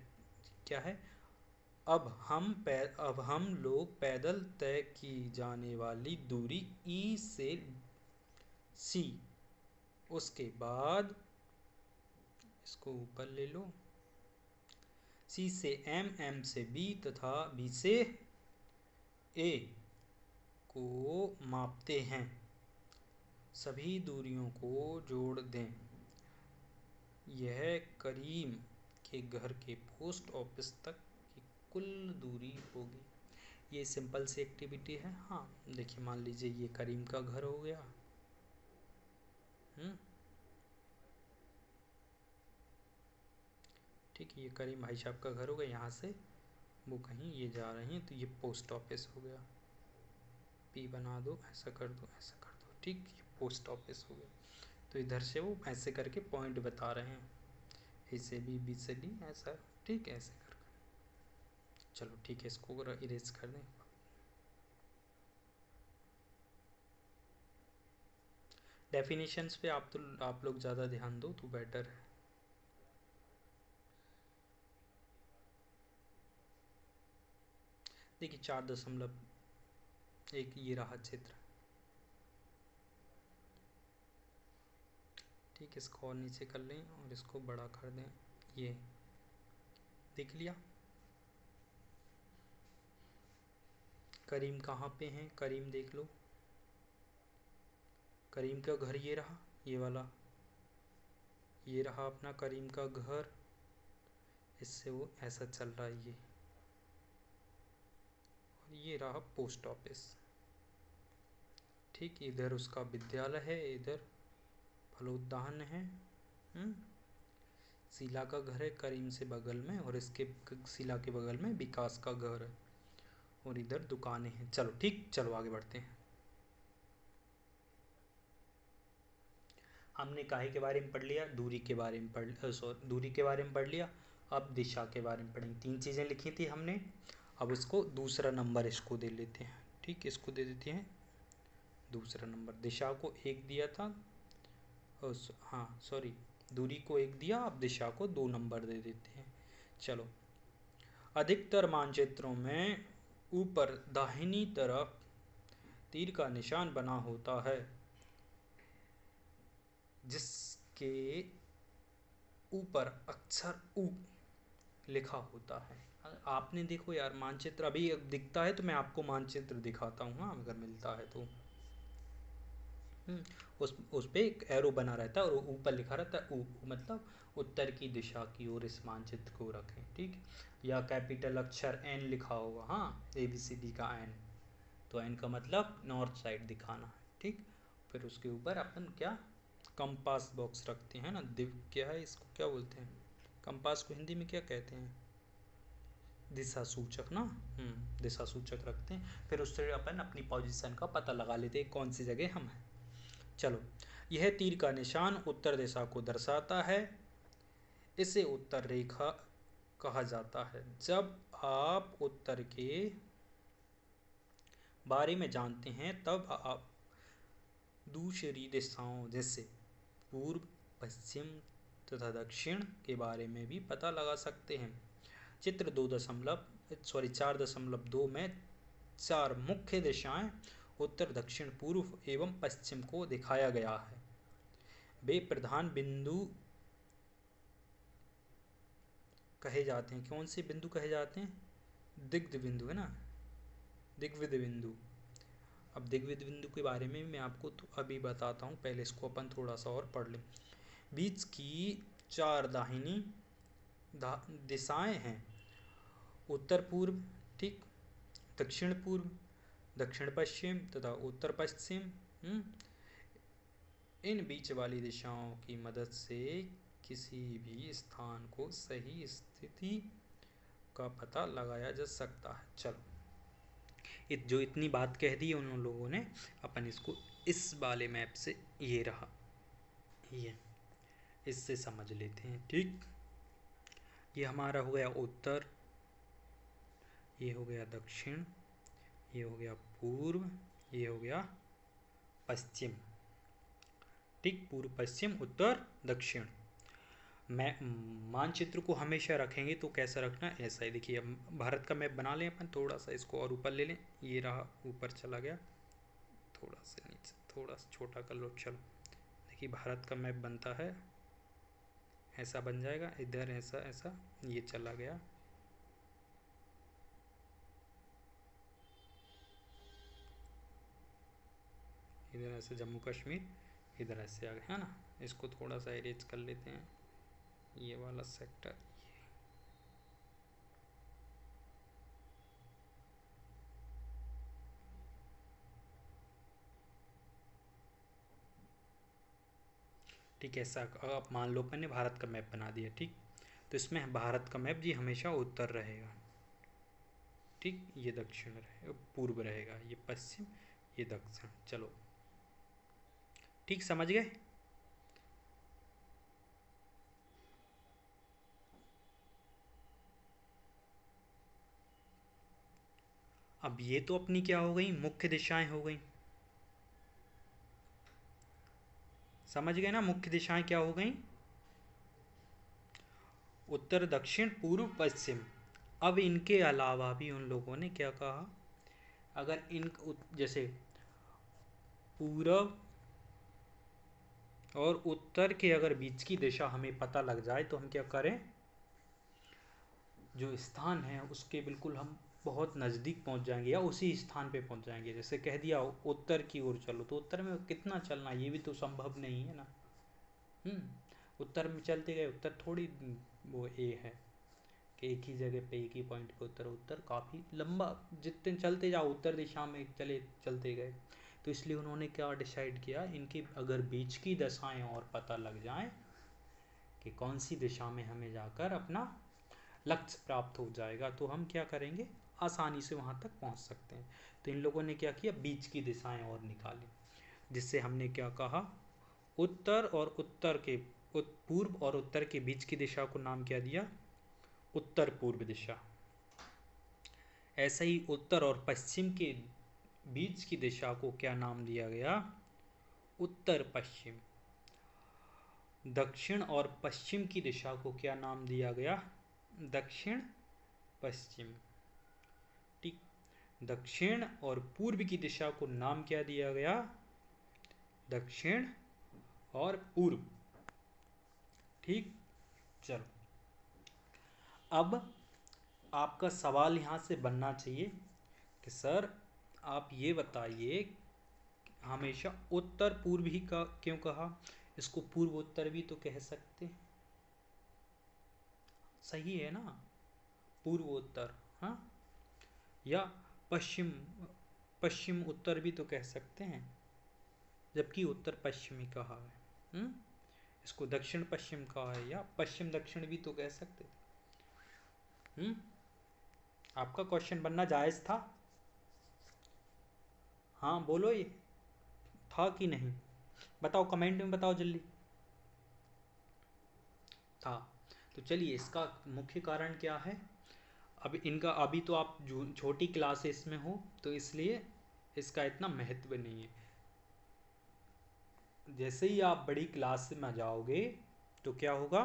क्या है अब हम लोग पैदल तय की जाने वाली दूरी ई से सी, उसके बाद इसको ऊपर ले लो, सी से एम, एम से बी तथा बी से ए को मापते हैं। सभी दूरियों को जोड़ दें। यह करीम के घर के पोस्ट ऑफिस तक की कुल दूरी होगी। ये सिंपल सी एक्टिविटी है। हाँ देखिए, मान लीजिए ये करीम का घर हो गया। ठीक है, ये करीम भाई साहब का घर हो गया। यहाँ से वो कहीं ये जा रही हैं, तो ये पोस्ट ऑफिस हो गया। पी बना दो, ऐसा कर दो, ऐसा कर दो। ठीक, ये पोस्ट ऑफिस हो गया। तो इधर से वो ऐसे करके पॉइंट बता रहे हैं, ए से बी, बी से डी, ऐसा। ठीक है, ऐसे कर। चलो ठीक है, इसको इरेज कर दें। डेफिनेशंस पे आप लोग ज़्यादा ध्यान दो तो बेटर है। देखिए 4.1 ये रहा क्षेत्र। ठीक, इसको और नीचे कर लें और इसको बड़ा कर दें। ये देख लिया। करीम कहाँ पे हैं, करीम देख लो। करीम का घर ये रहा, ये वाला, ये रहा अपना करीम का घर। इससे वो ऐसा चल रहा है ये, और ये रहा पोस्ट ऑफिस। ठीक, इधर उसका विद्यालय है, इधर फलोद्यान है। शीला का घर है करीम से बगल में, और इसके शीला के बगल में विकास का घर है, और इधर दुकानें हैं। चलो ठीक, चलो आगे बढ़ते हैं। हमने काहे के बारे में पढ़ लिया, दूरी के बारे में दूरी के बारे में पढ़ लिया। अब दिशा के बारे में पढ़ेंगे। 3 चीज़ें लिखी थी हमने, अब इसको दूसरा नंबर इसको दे लेते हैं। ठीक, इसको दे देते हैं दूसरा नंबर। दिशा को 1 दिया था, हाँ सॉरी, दूरी को 1 दिया, अब दिशा को 2 नंबर दे देते हैं। चलो, अधिकतर मानचित्रों में ऊपर दाहिनी तरफ तीर का निशान बना होता है, जिसके ऊपर अक्षर उ लिखा होता है। आपने देखो यार, मानचित्र अभी दिखता है तो मैं आपको मानचित्र दिखाता हूँ, हाँ अगर मिलता है तो। उस पे एक एरो बना रहता है और ऊपर लिखा रहता है उ, मतलब उत्तर की दिशा की ओर इस मानचित्र को रखें। ठीक, या कैपिटल अक्षर एन लिखा होगा, हाँ ABCD का एन, तो एन का मतलब नॉर्थ साइड दिखाना है। ठीक, फिर उसके ऊपर अपन क्या कंपास बॉक्स रखते हैं ना, दिव क्या है इसको क्या बोलते हैं, कंपास को हिंदी में क्या कहते हैं, दिशा सूचक ना, दिशा सूचक रखते हैं, फिर उससे अपन अपनी पोजीशन का पता लगा लेते हैं कौन सी जगह हम हैं। चलो, यह तीर का निशान उत्तर दिशा को दर्शाता है, इसे उत्तर रेखा कहा जाता है। जब आप उत्तर के बारे में जानते हैं तब आप दूसरी दिशाओं जैसे पूर्व, पश्चिम तथा दक्षिण के बारे में भी पता लगा सकते हैं। चित्र 4.2 में 4 मुख्य दिशाएं उत्तर, दक्षिण, पूर्व एवं पश्चिम को दिखाया गया है। वे प्रधान बिंदु कहे जाते हैं। कौन से बिंदु कहे जाते हैं? दिग्ध बिंदु है ना, दिग्विद बिंदु। अब दिग्विद बिंदु के बारे में मैं आपको तो अभी बताता हूँ, पहले इसको अपन थोड़ा सा और पढ़ लें। बीच की 4 दाहिनी दिशाएं हैं उत्तर पूर्व, ठीक, दक्षिण पूर्व, दक्षिण पश्चिम तथा उत्तर पश्चिम। इन बीच वाली दिशाओं की मदद से किसी भी स्थान को सही स्थिति का पता लगाया जा सकता है। चलो, जो इतनी बात कह दी उन लोगों ने, अपन इसको इस वाले मैप से, ये रहा, ये इससे समझ लेते हैं। ठीक, ये हमारा हो गया उत्तर, ये हो गया दक्षिण, ये हो गया पूर्व, ये हो गया पश्चिम। ठीक, पूर्व, पश्चिम, उत्तर, दक्षिण। मानचित्र को हमेशा रखेंगे तो कैसा रखना, ऐसा ही। देखिए, अब भारत का मैप बना लें अपन, थोड़ा सा इसको और ऊपर ले लें, ये रहा, ऊपर चला गया, थोड़ा सा नीचे, थोड़ा सा छोटा कर लो। चलो, देखिए भारत का मैप बनता है, ऐसा बन जाएगा, इधर ऐसा ऐसा, ये चला गया, इधर ऐसे जम्मू कश्मीर, इधर ऐसे आ गया है ना। इसको थोड़ा सा एरेज कर लेते हैं, ये वाला सेक्टर, ठीक है। ऐसा आप मान लो मैंने भारत का मैप बना दिया, ठीक, तो इसमें भारत का मैप जी हमेशा उत्तर रहेगा, ठीक, ये दक्षिण रहेगा, पूर्व रहेगा, ये पश्चिम, ये दक्षिण। चलो, ठीक, समझ गए। अब ये तो अपनी क्या हो गई, मुख्य दिशाएं हो गई, समझ गए ना, मुख्य दिशाएं क्या हो गई, उत्तर, दक्षिण, पूर्व, पश्चिम। अब इनके अलावा भी उन लोगों ने क्या कहा, अगर इन जैसे पूर्व और उत्तर के अगर बीच की दिशा हमें पता लग जाए तो हम क्या करें, जो स्थान है उसके बिल्कुल हम बहुत नज़दीक पहुंच जाएंगे या उसी स्थान पे पहुंच जाएंगे। जैसे कह दिया उत्तर की ओर चलो, तो उत्तर में कितना चलना, ये भी तो संभव नहीं है ना। उत्तर में चलते गए, उत्तर थोड़ी वो ए है कि एक ही जगह पे एक ही पॉइंट पे उत्तर, उत्तर काफ़ी लंबा, जितने चलते जाओ उत्तर दिशा में चलते गए। तो इसलिए उन्होंने क्या डिसाइड किया, इनकी अगर बीच की दशाएं और पता लग जाए कि कौन सी दिशा में हमें जाकर अपना लक्ष्य प्राप्त हो जाएगा, तो हम क्या करेंगे, आसानी से वहाँ तक पहुँच सकते हैं। तो इन लोगों ने क्या किया, बीच की दिशाएं और निकाली, जिससे हमने क्या कहा, उत्तर और उत्तर के पूर्व और उत्तर के बीच की दिशा को नाम क्या दिया, उत्तर पूर्व दिशा। ऐसे ही उत्तर और पश्चिम के बीच की दिशा को क्या नाम दिया गया, उत्तर पश्चिम। दक्षिण और पश्चिम की दिशा को क्या नाम दिया गया, दक्षिण पश्चिम। ठीक, दक्षिण और पूर्व की दिशा को नाम क्या दिया गया, दक्षिण और पूर्व। ठीक, चलो, अब आपका सवाल यहाँ से बनना चाहिए कि सर आप ये बताइए, हमेशा उत्तर पूर्व ही का क्यों कहा, इसको पूर्व उत्तर भी तो कह सकते हैं, सही है ना, पूर्व उत्तर, हाँ, या पश्चिम पश्चिम उत्तर भी तो कह सकते हैं, जबकि उत्तर पश्चिमी कहा है। इसको दक्षिण पश्चिम कहा है, या पश्चिम दक्षिण भी तो कह सकते थे। आपका क्वेश्चन बनना जायज़ था। हाँ बोलो, ये था कि नहीं, बताओ कमेंट में बताओ जल्दी। था। तो चलिए, इसका मुख्य कारण क्या है। अब इनका अभी तो आप छोटी क्लासेस में हो तो इसलिए इसका इतना महत्व नहीं है। जैसे ही आप बड़ी क्लास में जाओगे तो क्या होगा,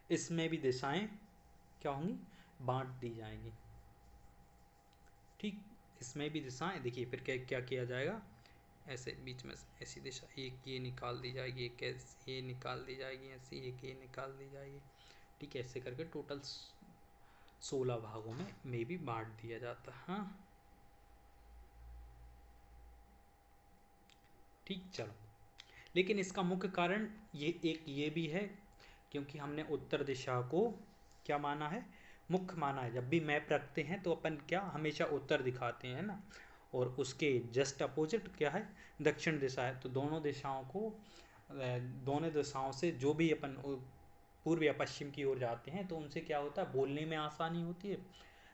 इसमें भी दिशाएं क्या होंगी, बांट दी जाएंगी। ठीक, इसमें भी दिशाएं देखिए, फिर क्या क्या किया जाएगा, ऐसे बीच में ऐसी दिशा एक ये निकाल दी जाएगी, एक ऐसे ये निकाल दी जाएगी, ऐसे एक ये निकाल दी जाएगी। ठीक है, ऐसे करके टोटल 16 भागों में भी बांट दिया जाता है। हाँ ठीक, चलो। लेकिन इसका मुख्य कारण ये भी है, क्योंकि हमने उत्तर दिशा को क्या माना है, मुख्य माना है। जब भी मैप रखते हैं तो अपन क्या हमेशा उत्तर दिखाते हैं ना, और उसके जस्ट अपोजिट क्या है, दक्षिण दिशा है। तो दोनों दिशाओं को दोनों दिशाओं से जो भी अपन पूर्व या पश्चिम की ओर जाते हैं तो उनसे क्या होता है, बोलने में आसानी होती है,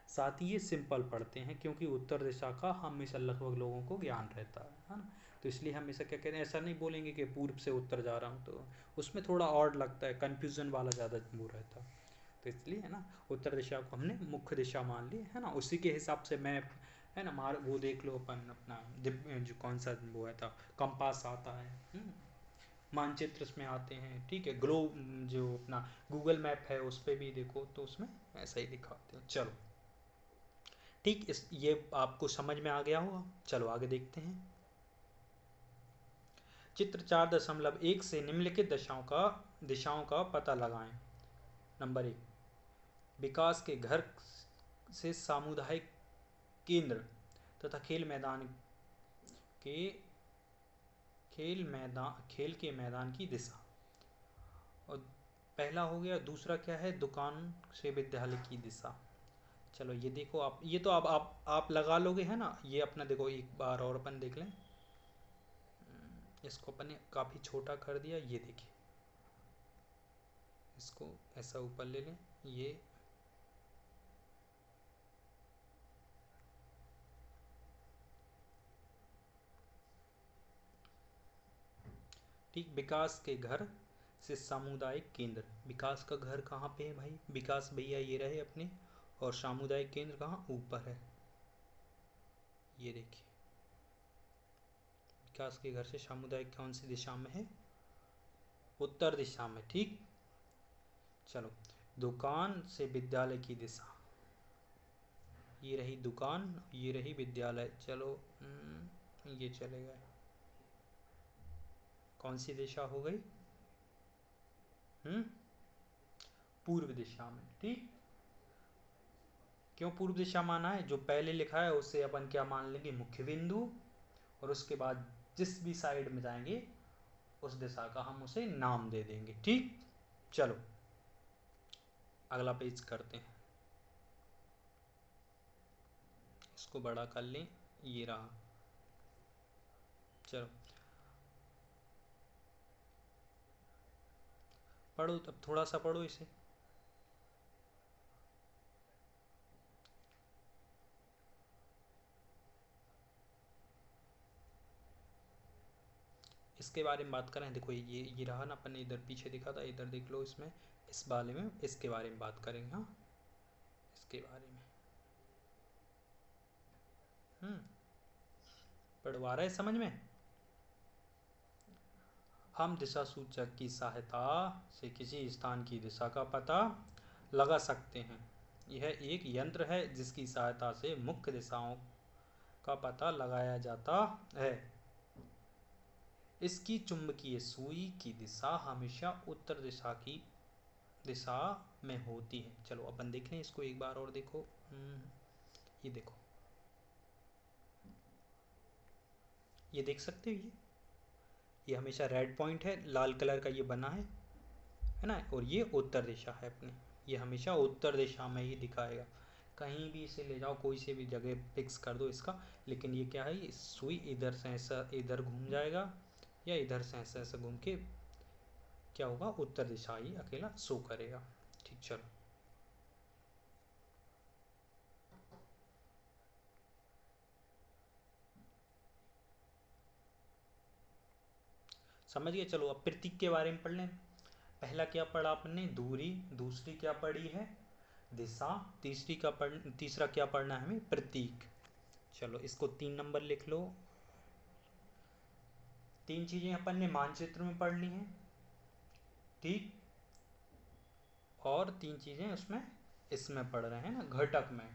साथ ही ये सिंपल पढ़ते हैं, क्योंकि उत्तर दिशा का हमेशा लगभग लोगों को ज्ञान रहता है ना। तो इसलिए हमेशा क्या कहते हैं, ऐसा नहीं बोलेंगे कि पूर्व से उत्तर जा रहा हूँ, तो उसमें थोड़ा और लगता है, कन्फ्यूज़न वाला ज़्यादा वो रहता है। तो इसलिए है ना, उत्तर दिशा को हमने मुख्य दिशा मान ली है ना। उसी के हिसाब से मैप है ना, मार वो देख लो अपन अपना जो कौन सा वो है था, कंपास आता है, मानचित्र में आते हैं। ठीक है, जो अपना गूगल मैप है उस पर भी देखो तो उसमें ऐसा ही दिखाते हैं। चलो ठीक, इस ये आपको समझ में आ गया होगा। चलो आगे देखते हैं। चित्र 4.1 से निम्नलिखित दिशाओं का पता लगाएं। नंबर 1, विकास के घर से सामुदायिक केंद्र तथा के खेल के मैदान की दिशा। और पहला हो गया। दूसरा क्या है, दुकान से विद्यालय की दिशा। चलो ये देखो आप, ये तो आप लगा लोगे है ना। ये अपना देखो, एक बार और अपन देख लें। इसको अपन ने काफ़ी छोटा कर दिया, ये देखिए, इसको ऐसा ऊपर ले लें। ये ठीक, विकास के घर से सामुदायिक केंद्र। विकास का घर कहाँ पे है भाई, विकास भैया ये रहे अपने, और सामुदायिक केंद्र कहाँ, ऊपर है। ये देखिए, विकास के घर से सामुदायिक कौन सी दिशा में है, उत्तर दिशा में। ठीक, चलो, दुकान से विद्यालय की दिशा, ये रही दुकान, ये रही विद्यालय। चलो ये चलेगा, कौन सी दिशा हो गई, पूर्व दिशा में। ठीक, क्यों पूर्व दिशा माना है, जो पहले लिखा है उसे अपन क्या मान लेंगे, मुख्य बिंदु, और उसके बाद जिस भी साइड में जाएंगे उस दिशा का हम उसे नाम दे देंगे। ठीक, चलो अगला पेज करते हैं, इसको बड़ा कर लें, ये रहा। चलो पढ़ो, तब थोड़ा सा पढ़ो इसे। इसके बारे में बात करें, देखो ये रहा ना, अपन ने इधर पीछे दिखा था, इधर देख लो, इसमें इस बारे में, इसके बारे में बात करेंगे। हाँ, इसके बारे में हम्म पढ़वा रहे समझ में। हम दिशा सूचक की सहायता से किसी स्थान की दिशा का पता लगा सकते हैं। यह एक यंत्र है जिसकी सहायता से मुख्य दिशाओं का पता लगाया जाता है। इसकी चुंबकीय सुई की दिशा हमेशा उत्तर दिशा में होती है। चलो अपन देख लें इसको एक बार और, देखो ये देखो, ये देख सकते हो, ये हमेशा रेड पॉइंट है, लाल कलर का ये बना है ना, और ये उत्तर दिशा है अपनी, ये हमेशा उत्तर दिशा में ही दिखाएगा। कहीं भी इसे ले जाओ, कोई से भी जगह फिक्स कर दो इसका, लेकिन ये क्या है, सुई इधर से ऐसा इधर घूम जाएगा, या इधर से ऐसा ऐसा घूम के क्या होगा, उत्तर दिशा ही अकेला शो करेगा। ठीक, चलो समझ गए। चलो अब प्रतीक के बारे में पढ़ लें। पहला क्या पढ़ा आपने, दूरी। दूसरी क्या पढ़ी है, दिशा। तीसरा क्या पढ़ना है हमें, प्रतीक। चलो इसको 3 नंबर लिख लो। 3 चीजें अपन ने मानचित्र में पढ़ ली हैं, ठीक। और 3 चीजें उसमें इसमें पढ़ रहे हैं ना, घटक में।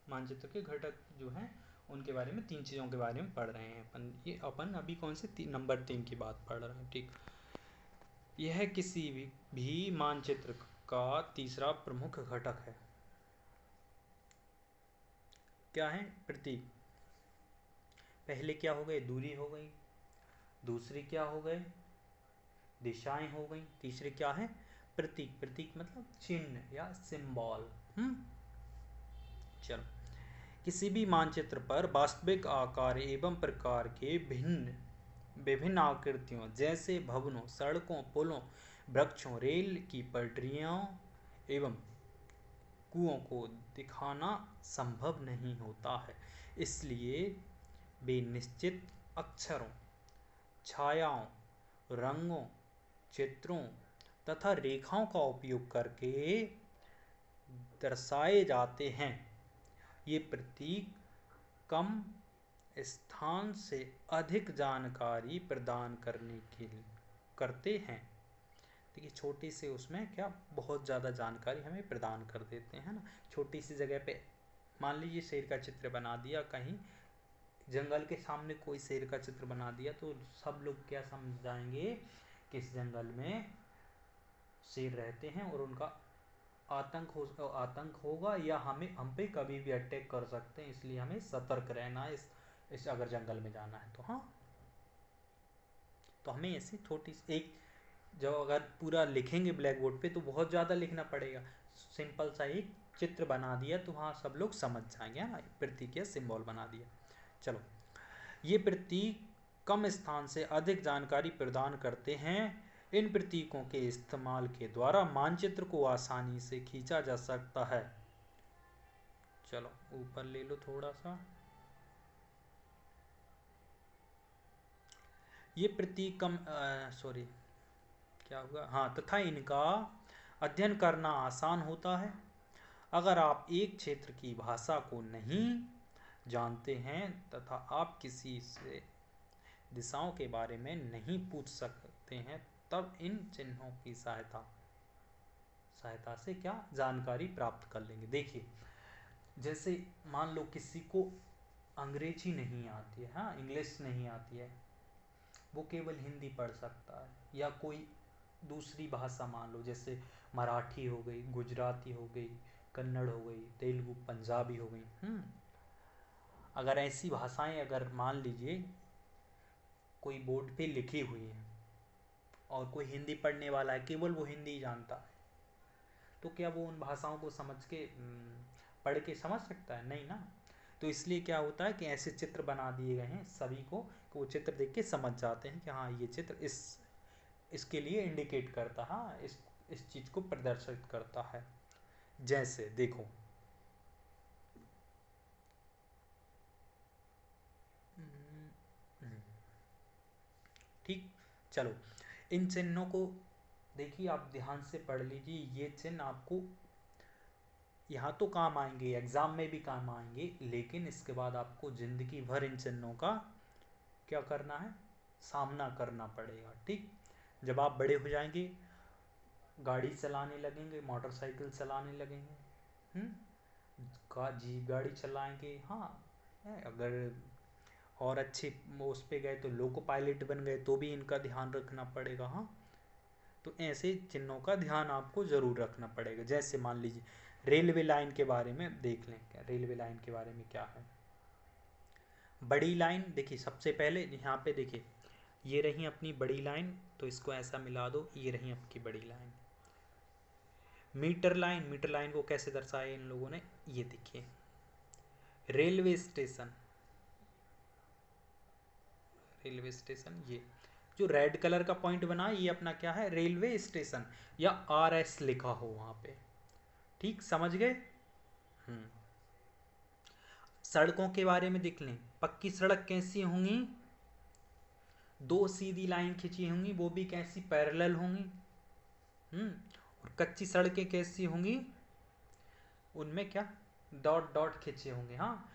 मानचित्र के घटक जो हैं उनके बारे में 3 चीज़ों के बारे में पढ़ रहे हैं अपन। ये अपन अभी कौन से नंबर 3 की बात पढ़ रहे हैं, ठीक। यह किसी भी मानचित्र का तीसरा प्रमुख घटक है। क्या है, प्रतीक। पहले क्या हो गए, दूरी हो गई। दूसरी क्या हो गए, दिशाएं हो गई। तीसरी क्या है, प्रतीक। प्रतीक मतलब चिन्ह या सिंबल। चलो, किसी भी मानचित्र पर वास्तविक आकार एवं प्रकार के विभिन्न आकृतियों जैसे भवनों, सड़कों, पुलों, वृक्षों, रेल की पटरियों एवं कुओं को दिखाना संभव नहीं होता है। इसलिए वे निश्चित अक्षरों, छायाओं, रंगों, चित्रों तथा रेखाओं का उपयोग करके दर्शाए जाते हैं। ये प्रतीक कम स्थान से अधिक जानकारी प्रदान करते हैं। देखिए, छोटी से उसमें क्या बहुत ज़्यादा जानकारी हमें प्रदान कर देते हैं ना। छोटी सी जगह पे मान लीजिए शेर का चित्र बना दिया, कहीं जंगल के सामने कोई शेर का चित्र बना दिया, तो सब लोग क्या समझ जाएंगे कि इस जंगल में शेर रहते हैं और उनका आतंक होगा, या हम पे कभी भी अटैक कर सकते हैं, इसलिए हमें सतर्क रहना है इस अगर जंगल में जाना है तो। हाँ, तो हमें ऐसी छोटी एक, जब अगर पूरा लिखेंगे ब्लैक बोर्ड पे तो बहुत ज़्यादा लिखना पड़ेगा। सिंपल सा एक चित्र बना दिया तो हाँ सब लोग समझ जाएंगे, है ना, प्रतीक या सिंबल बना दिया। चलो, ये प्रतीक कम स्थान से अधिक जानकारी प्रदान करते हैं। इन प्रतीकों के इस्तेमाल के द्वारा मानचित्र को आसानी से खींचा जा सकता है। चलो ऊपर ले लो थोड़ा सा। ये प्रतीक सॉरी क्या हुआ, हाँ, तथा इनका अध्ययन करना आसान होता है। अगर आप एक क्षेत्र की भाषा को नहीं जानते हैं तथा आप किसी से दिशाओं के बारे में नहीं पूछ सकते हैं, तब इन चिन्हों की सहायता से क्या जानकारी प्राप्त कर लेंगे। देखिए, जैसे मान लो किसी को अंग्रेजी नहीं आती है, हाँ, इंग्लिश नहीं आती है, वो केवल हिंदी पढ़ सकता है, या कोई दूसरी भाषा मान लो जैसे मराठी हो गई, गुजराती हो गई, कन्नड़ हो गई, तेलुगु, पंजाबी हो गई। अगर ऐसी भाषाएं अगर मान लीजिए कोई बोर्ड पे लिखी हुई है और कोई हिंदी पढ़ने वाला है, केवल वो हिंदी जानता है, तो क्या वो उन भाषाओं को समझ के पढ़ के समझ सकता है, नहीं ना। तो इसलिए क्या होता है कि ऐसे चित्र बना दिए गए हैं सभी को, कि वो चित्र देख के समझ जाते हैं कि हाँ ये चित्र इसके लिए इंडिकेट करता है, हाँ इस चीज़ को प्रदर्शित करता है। जैसे देखो, ठीक। चलो, इन चिन्हों को देखिए, आप ध्यान से पढ़ लीजिए। ये चिन्ह आपको यहाँ तो काम आएंगे, एग्जाम में भी काम आएंगे, लेकिन इसके बाद आपको जिंदगी भर इन चिन्हों का क्या करना है, सामना करना पड़ेगा, ठीक। जब आप बड़े हो जाएंगे, गाड़ी चलाने लगेंगे, मोटरसाइकिल चलाने लगेंगे, जीप गाड़ी चलाएंगे, हाँ, अगर और अच्छे उस पे गए तो लोको पायलट बन गए तो भी इनका ध्यान रखना पड़ेगा। हाँ, तो ऐसे चिन्हों का ध्यान आपको ज़रूर रखना पड़ेगा। जैसे मान लीजिए रेलवे लाइन के बारे में देख लें, क्या रेलवे लाइन के बारे में क्या है। बड़ी लाइन देखिए, सबसे पहले यहाँ पे देखिए, ये रही अपनी बड़ी लाइन, तो इसको ऐसा मिला दो, ये रही आपकी बड़ी line. Meter line, meter line को कैसे दर्शाया इन लोगों ने, ये देखिए, रेलवे स्टेशन, रेलवे स्टेशन, ये जो रेड कलर का पॉइंट बना ये अपना क्या है, रेलवे स्टेशन, या RS लिखा हो वहाँ पे, ठीक, समझ गए। सड़कों के बारे में देख लें, पक्की सड़क कैसी होंगी, दो सीधी लाइन खींची होंगी, वो भी कैसी, पैरेलल होंगी। और कच्ची सड़कें कैसी होंगी, उनमें क्या, डॉट डॉट खींचे होंगे। हाँ,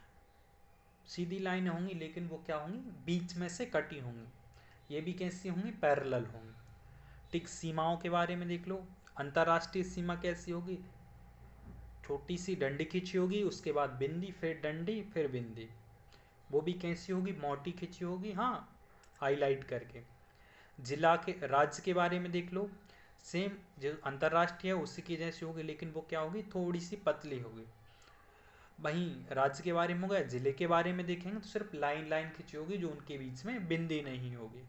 सीधी लाइन होंगी लेकिन वो क्या होंगी, बीच में से कटी होंगी। ये भी कैसी होंगी, पैरेलल होंगी। ठीक, सीमाओं के बारे में देख लो। अंतर्राष्ट्रीय सीमा कैसी होगी, छोटी सी डंडी खींची होगी, उसके बाद बिंदी, फिर डंडी, फिर बिंदी। वो भी कैसी होगी, मोटी खींची होगी। हाँ, हाईलाइट करके। जिला के, राज्य के बारे में देख लो, सेम जो अंतर्राष्ट्रीय है उसी की जैसी होगी, लेकिन वो क्या होगी, थोड़ी सी पतली होगी। वहीं राज्य के बारे में होगा, जिले के बारे में देखेंगे तो सिर्फ लाइन लाइन खींची होगी, जो उनके बीच में बिंदी नहीं होगी।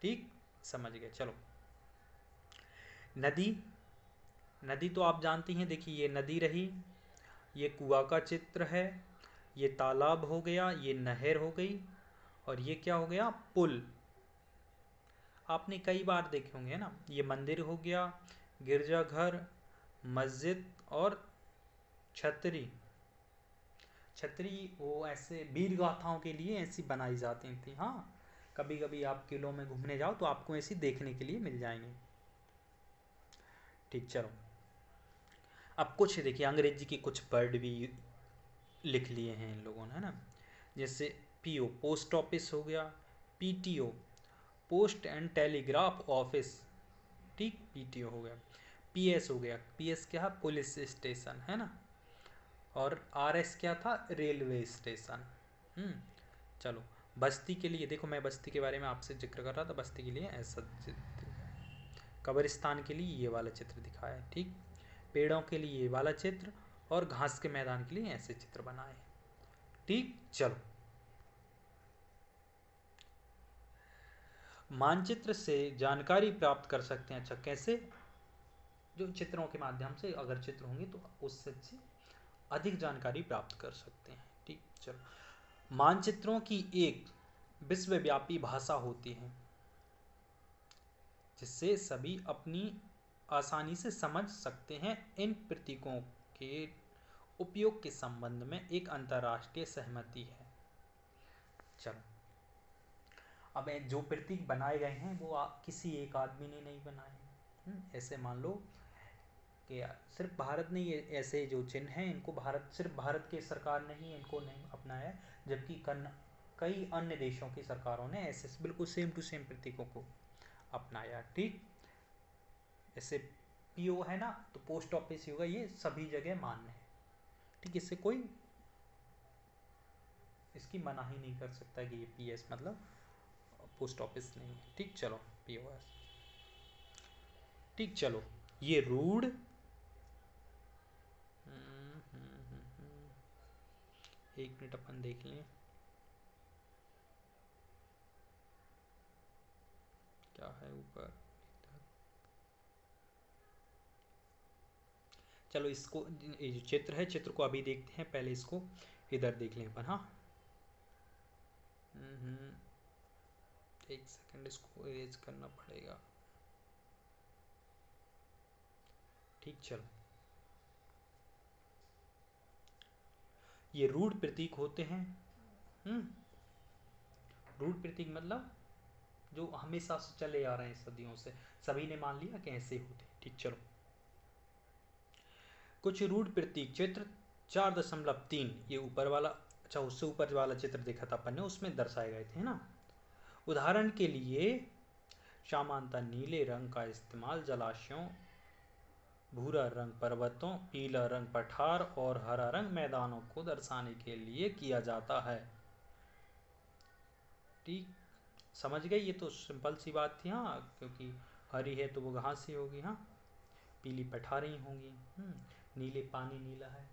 ठीक, समझ गए। चलो, नदी। नदी तो आप जानती हैं, देखिए ये नदी रही, ये कुआं का चित्र है, ये तालाब हो गया, ये नहर हो गई, और ये क्या हो गया, पुल। आपने कई बार देखे होंगे ना, ये मंदिर हो गया, गिरजाघर, मस्जिद, और छतरी। छतरी वो ऐसे वीर गाथाओं के लिए ऐसी बनाई जाती थी। हाँ, कभी कभी आप किलों में घूमने जाओ तो आपको ऐसी देखने के लिए मिल जाएंगे। ठीक, चलो, अब कुछ देखिए अंग्रेजी की कुछ वर्ड भी लिख लिए हैं इन लोगों ने, है ना। जैसे पीओ, पोस्ट ऑफिस हो गया, PTO, post and telegraph office. ठीक, पीटीओ हो गया। पीएस हो गया, पीएस क्या है, पुलिस स्टेशन, है ना। और आरएस क्या था, रेलवे स्टेशन। चलो, बस्ती के लिए देखो, मैं बस्ती के बारे में आपसे जिक्र कर रहा था, बस्ती के लिए ऐसा चित्र, कब्रिस्तान के लिए ये वाला चित्र दिखाया है। ठीक, पेड़ों के लिए ये वाला चित्र, और घास के मैदान के लिए ऐसे चित्र बनाए। ठीक, चलो, मानचित्र से जानकारी प्राप्त कर सकते हैं। अच्छा, कैसे, जो चित्रों के माध्यम से, अगर चित्र होंगे तो उससे अधिक जानकारी प्राप्त कर सकते हैं। ठीक, चलो, मानचित्रों की एक विश्वव्यापी भाषा होती है, जिससे सभी अपनी आसानी से समझ सकते हैं। इन प्रतीकों के उपयोग के संबंध में एक अंतर्राष्ट्रीय सहमति है। चलो, अब जो प्रतीक बनाए गए हैं वो किसी एक आदमी ने नहीं बनाए हैं। ऐसे मान लो कि सिर्फ भारत ने ये ऐसे जो चिन्ह हैं, इनको भारत, सिर्फ भारत की सरकार ने ही इनको नहीं अपनाया, जबकि कई अन्य देशों की सरकारों ने ऐसे बिल्कुल सेम टू सेम प्रतीकों को अपनाया। ठीक, जैसे पीओ है ना, तो पोस्ट ऑफिस होगा, ये सभी जगह मान्य है। ठीक, इससे कोई इसकी मना ही नहीं कर सकता कि ये पीएस मतलब पोस्ट ऑफिस नहीं है। ठीक, चलो, पीओएस। ठीक, चलो, ये रूड, एक मिनट अपन देख लें क्या है ऊपर। चलो, इसको, ये जो चित्र है, चित्र को अभी देखते हैं, पहले इसको इधर देख लें अपन। हाँ, एक सेकंड, इसको इरेज करना पड़ेगा। ठीक, चलो, ये रूढ़ प्रतीक होते हैं। रूढ़ प्रतीक मतलब जो हमेशा से चले आ रहे हैं, सदियों से सभी ने मान लिया कि ऐसे होते। ठीक, चलो, कुछ रूढ़ प्रतीक चित्र 4.3, ये ऊपर वाला, अच्छा उससे ऊपर वाला चित्र देखा था अपन ने, उसमें दर्शाए गए थे ना। उदाहरण के लिए, सामान्यतः नीले रंग का इस्तेमाल जलाशयों, भूरा रंग पर्वतों, पीला रंग पठार, और हरा रंग मैदानों को दर्शाने के लिए किया जाता है। ठीक, समझ गए, ये तो सिंपल सी बात थी। हाँ, क्योंकि हरी है तो वो घास ही होगी। हाँ, पीली पठारें ही होंगी। नीले पानी नीला है।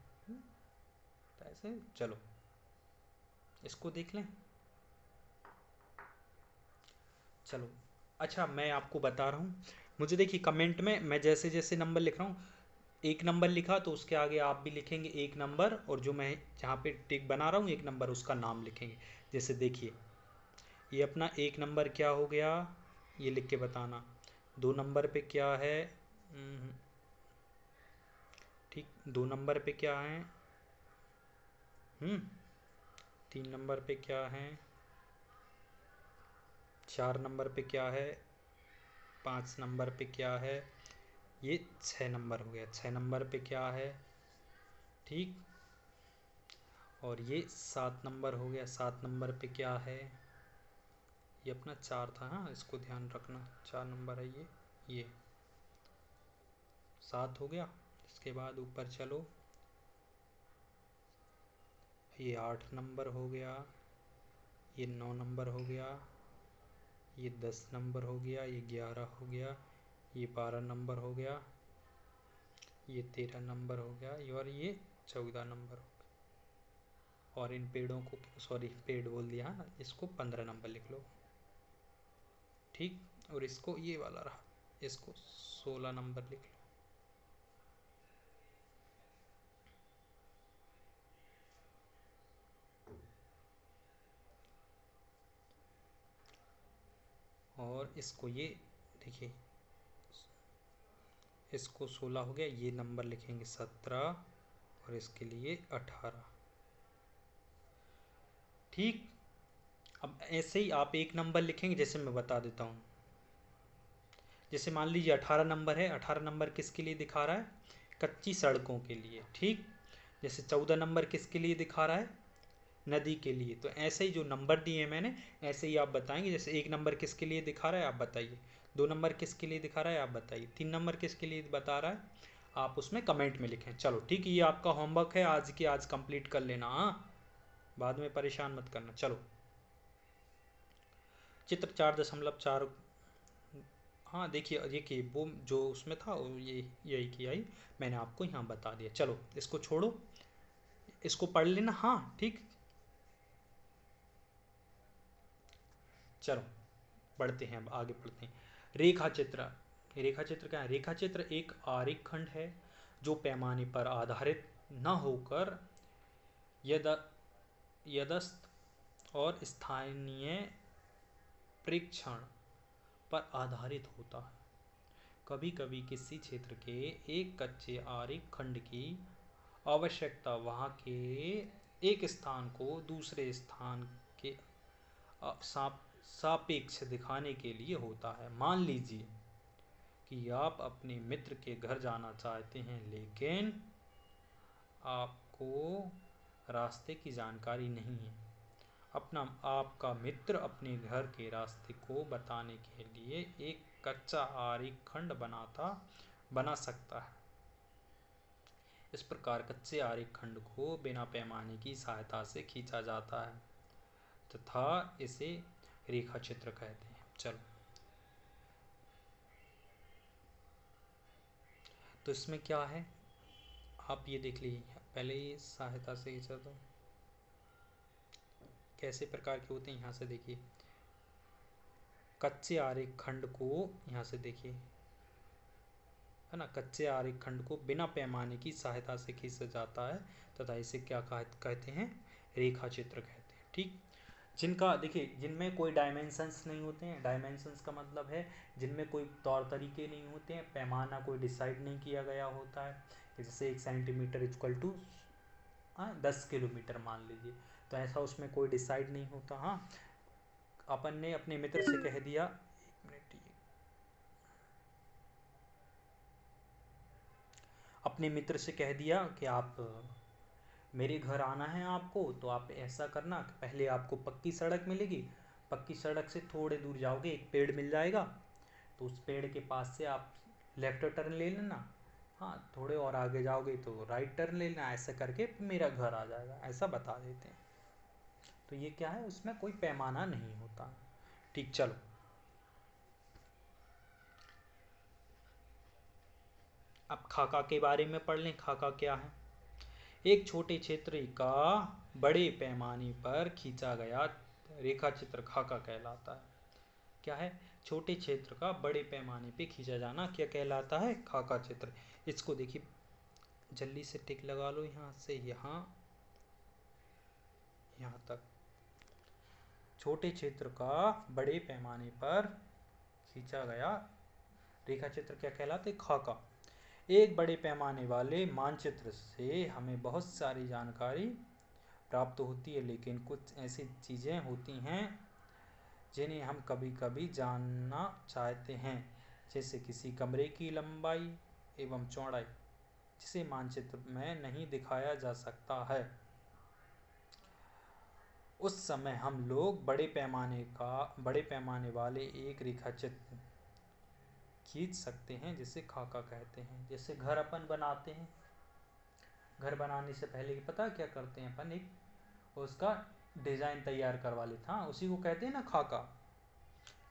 तो ऐसे, चलो, इसको देख लें। चलो, अच्छा, मैं आपको बता रहा हूँ, मुझे देखिए कमेंट में मैं जैसे जैसे नंबर लिख रहा हूँ, एक नंबर लिखा तो उसके आगे आप भी लिखेंगे एक नंबर, और जो मैं जहाँ पे टिक बना रहा हूँ एक नंबर, उसका नाम लिखेंगे। जैसे देखिए, ये अपना एक नंबर क्या हो गया, ये लिख के बताना। दो नंबर पे क्या है, ठीक, दो नंबर पे क्या है, तीन नंबर पे क्या है, 4 नंबर पे क्या है, 5 नंबर पे क्या है, ये 6 नंबर हो गया, 6 नंबर पे क्या है, ठीक। और ये 7 नंबर हो गया, 7 नंबर पे क्या है, ये अपना 4 था, हाँ इसको ध्यान रखना, 4 नंबर है ये 7 हो गया। इसके बाद ऊपर चलो, ये 8 नंबर हो गया, ये 9 नंबर हो गया, ये 10 नंबर हो गया, ये 11 हो गया, ये 12 नंबर हो गया, ये 13 नंबर हो गया, और ये 14 नंबर हो गया। और इन पेड़ों को, सॉरी पेड़ बोल दिया, हाँ इसको 15 नंबर लिख लो, ठीक। और इसको ये वाला रहा, इसको 16 नंबर लिख लो। और इसको ये देखिए, इसको 16 हो गया, ये नंबर लिखेंगे 17, और इसके लिए 18, ठीक। अब ऐसे ही आप एक नंबर लिखेंगे, जैसे मैं बता देता हूँ। जैसे मान लीजिए 18 नंबर है, 18 नंबर किसके लिए दिखा रहा है, कच्ची सड़कों के लिए, ठीक। जैसे 14 नंबर किसके लिए दिखा रहा है, नदी के लिए। तो ऐसे ही जो नंबर दिए मैंने, ऐसे ही आप बताएंगे। जैसे 1 नंबर किसके लिए दिखा रहा है आप बताइए, 2 नंबर किसके लिए दिखा रहा है आप बताइए, 3 नंबर किसके लिए बता रहा है आप उसमें कमेंट में लिखें। चलो ठीक, ये आपका होमवर्क है आज की, आज कंप्लीट कर लेना, हाँ बाद में परेशान मत करना। चलो चित्र 4.4, हाँ देखिए देखिए वो जो उसमें था वो ये यही की आई, मैंने आपको यहाँ बता दिया। चलो इसको छोड़ो, इसको पढ़ लेना, हाँ ठीक। चलो बढ़ते हैं, अब आगे बढ़ते हैं। रेखा चित्र, रेखा चित्र क्या है, रेखा चित्र एक आरेख खंड है जो पैमाने पर आधारित न होकर यद यदस्त और स्थानीय प्रेक्षण पर आधारित होता है। कभी कभी किसी क्षेत्र के एक कच्चे आरेख खंड की आवश्यकता वहाँ के एक स्थान को दूसरे स्थान के सापेक्ष दिखाने के लिए होता है। मान लीजिए कि आप अपने मित्र के घर जाना चाहते हैं, लेकिन आपको रास्ते की जानकारी नहीं है। आपका मित्र अपने घर के रास्ते को बताने के लिए एक कच्चा आरेख खंड बना सकता है। इस प्रकार कच्चे आरेख खंड को बिना पैमाने की सहायता से खींचा जाता है तथा इसे रेखा चित्र कहते हैं। चलो तो इसमें क्या है आप ये देख लीजिए, पहले ही सहायता से खींचा दो, कैसे प्रकार के होते हैं यहाँ से देखिए, कच्चे आरेख खंड को यहाँ से देखिए, है ना, कच्चे आरेख खंड को बिना पैमाने की सहायता से खींचा जाता है तथा इसे क्या कहते हैं, रेखा चित्र कहते हैं, ठीक। जिनका देखिए, जिनमें कोई डायमेंशंस नहीं होते हैं, डायमेंशंस का मतलब है जिनमें कोई तौर तरीके नहीं होते हैं, पैमाना कोई डिसाइड नहीं किया गया होता है। जैसे 1 सेंटीमीटर इक्वल टू 10 किलोमीटर मान लीजिए, तो ऐसा उसमें कोई डिसाइड नहीं होता। हाँ अपन ने अपने मित्र से कह दिया, एक मिनट, अपने मित्र से कह दिया कि आप मेरे घर आना है आपको, तो आप ऐसा करना कि पहले आपको पक्की सड़क मिलेगी, पक्की सड़क से थोड़े दूर जाओगे एक पेड़ मिल जाएगा, तो उस पेड़ के पास से आप लेफ्ट टर्न ले लेना, हाँ थोड़े और आगे जाओगे तो राइट टर्न ले लेना, ऐसा करके मेरा घर आ जाएगा, ऐसा बता देते हैं। तो ये क्या है, उसमें कोई पैमाना नहीं होता, ठीक। चलो अब खाका के बारे में पढ़ लें। खाका क्या है, एक छोटे क्षेत्र का बड़े पैमाने पर खींचा गया रेखा चित्र खाका कहलाता है। क्या है, छोटे क्षेत्र का बड़े पैमाने पे खींचा जाना क्या कहलाता है, खाका चित्र। इसको देखिए जल्दी से टिक लगा लो, यहाँ से यहाँ यहाँ तक, छोटे क्षेत्र का बड़े पैमाने पर खींचा गया रेखा चित्र क्या कहलाते, खाका। एक बड़े पैमाने वाले मानचित्र से हमें बहुत सारी जानकारी प्राप्त होती है, लेकिन कुछ ऐसी चीज़ें होती हैं जिन्हें हम कभी कभी जानना चाहते हैं, जैसे किसी कमरे की लंबाई एवं चौड़ाई, जिसे मानचित्र में नहीं दिखाया जा सकता है। उस समय हम लोग बड़े पैमाने वाले एक रेखाचित्र खींच सकते हैं, जिसे खाका कहते हैं। जैसे घर अपन बनाते हैं, घर बनाने से पहले पता क्या करते हैं अपन, एक उसका डिजाइन तैयार करवा लेते हैं। हाँ, उसी को कहते हैं ना खाका,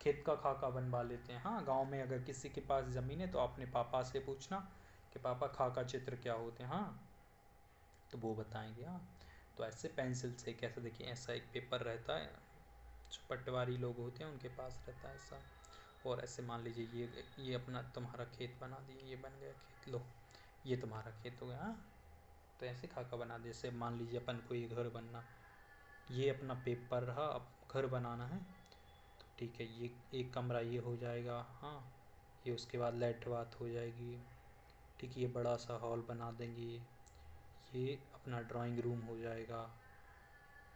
खेत का खाका बनवा लेते हैं। हाँ, गांव में अगर किसी के पास जमीन है तो अपने पापा से पूछना कि पापा खाका चित्र क्या होते हैं, हाँ तो वो बताएंगे। हाँ, तो ऐसे पेंसिल से कैसे, देखिए ऐसा एक पेपर रहता है, जो पटवारी लोग होते हैं उनके पास रहता है ऐसा। और ऐसे मान लीजिए ये अपना तुम्हारा खेत बना दिए, ये बन गया खेत, लो ये तुम्हारा खेत हो गया। हाँ, तो ऐसे खाका बना दिए। जैसे मान लीजिए अपन को ये घर बनना, ये अपना पेपर रहा, अब घर बनाना है तो ठीक है, ये एक कमरा ये हो जाएगा। हाँ, ये उसके बाद लेट बाथ हो जाएगी। ठीक है, ये बड़ा सा हॉल बना देंगे, ये अपना ड्राइंग रूम हो जाएगा।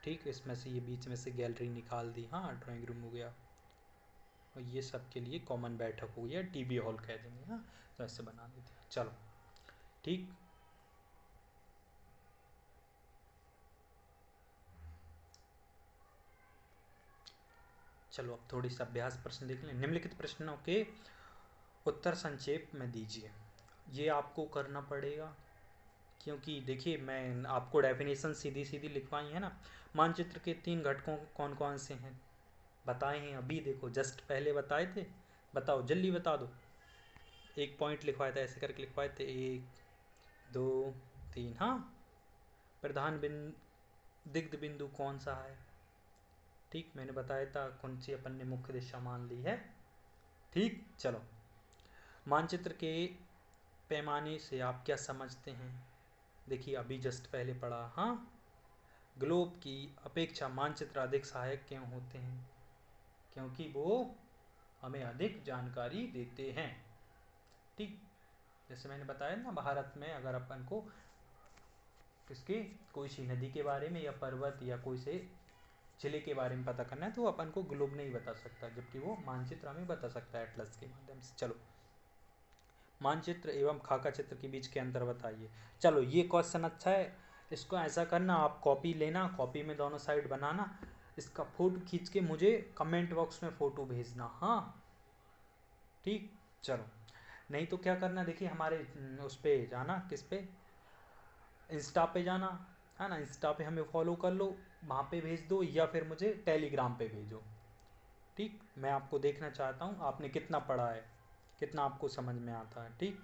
ठीक, इसमें से ये बीच में से गैलरी निकाल दी, हाँ ड्राइंग रूम हो गया। और ये सब के लिए कॉमन बैठक हो गया, टीवी हॉल कह देंगे। हाँ, तो ऐसे बना देते हैं। चलो ठीक, चलो अब थोड़ी सा अभ्यास प्रश्न देख लें। निम्नलिखित प्रश्नों के उत्तर संक्षेप में दीजिए। ये आपको करना पड़ेगा, क्योंकि देखिए मैं आपको डेफिनेशन सीधी सीधी लिखवाई है ना। मानचित्र के 3 घटकों कौन कौन से हैं बताए हैं अभी, देखो जस्ट पहले बताए थे। बताओ, जल्दी बता दो। एक पॉइंट लिखवाया था, ऐसे करके लिखवाए थे, 1 2 3। हाँ, प्रधान बिंदु दिग्ध बिंदु कौन सा है? ठीक, मैंने बताया था कौन सी अपन ने मुख्य दिशा मान ली है। ठीक, चलो मानचित्र के पैमाने से आप क्या समझते हैं? देखिए अभी जस्ट पहले पढ़ा। हाँ, ग्लोब की अपेक्षा मानचित्र अधिक सहायक क्यों होते हैं? क्योंकि वो हमें अधिक जानकारी देते हैं। ठीक, जैसे मैंने बताया ना, भारत में अगर अपन को किसके कोई सी नदी के बारे में या पर्वत या कोई से जिले के बारे में पता करना है तो अपन को ग्लोब नहीं बता सकता, जबकि वो मानचित्र हमें बता सकता है एटलस के माध्यम से। चलो, मानचित्र एवं खाका चित्र के बीच के अंतर बताइए। चलो ये क्वेश्चन अच्छा है, इसको ऐसा करना, आप कॉपी लेना, कॉपी में दोनों साइड बनाना, इसका फोटो खींच के मुझे कमेंट बॉक्स में फ़ोटो भेजना। हाँ ठीक, चलो नहीं तो क्या करना, देखिए हमारे उस पर जाना, किस पे, इंस्टा पे जाना है ना, इंस्टा पे हमें फॉलो कर लो, वहाँ पे भेज दो, या फिर मुझे टेलीग्राम पे भेजो। ठीक, मैं आपको देखना चाहता हूँ आपने कितना पढ़ा है, कितना आपको समझ में आता है। ठीक,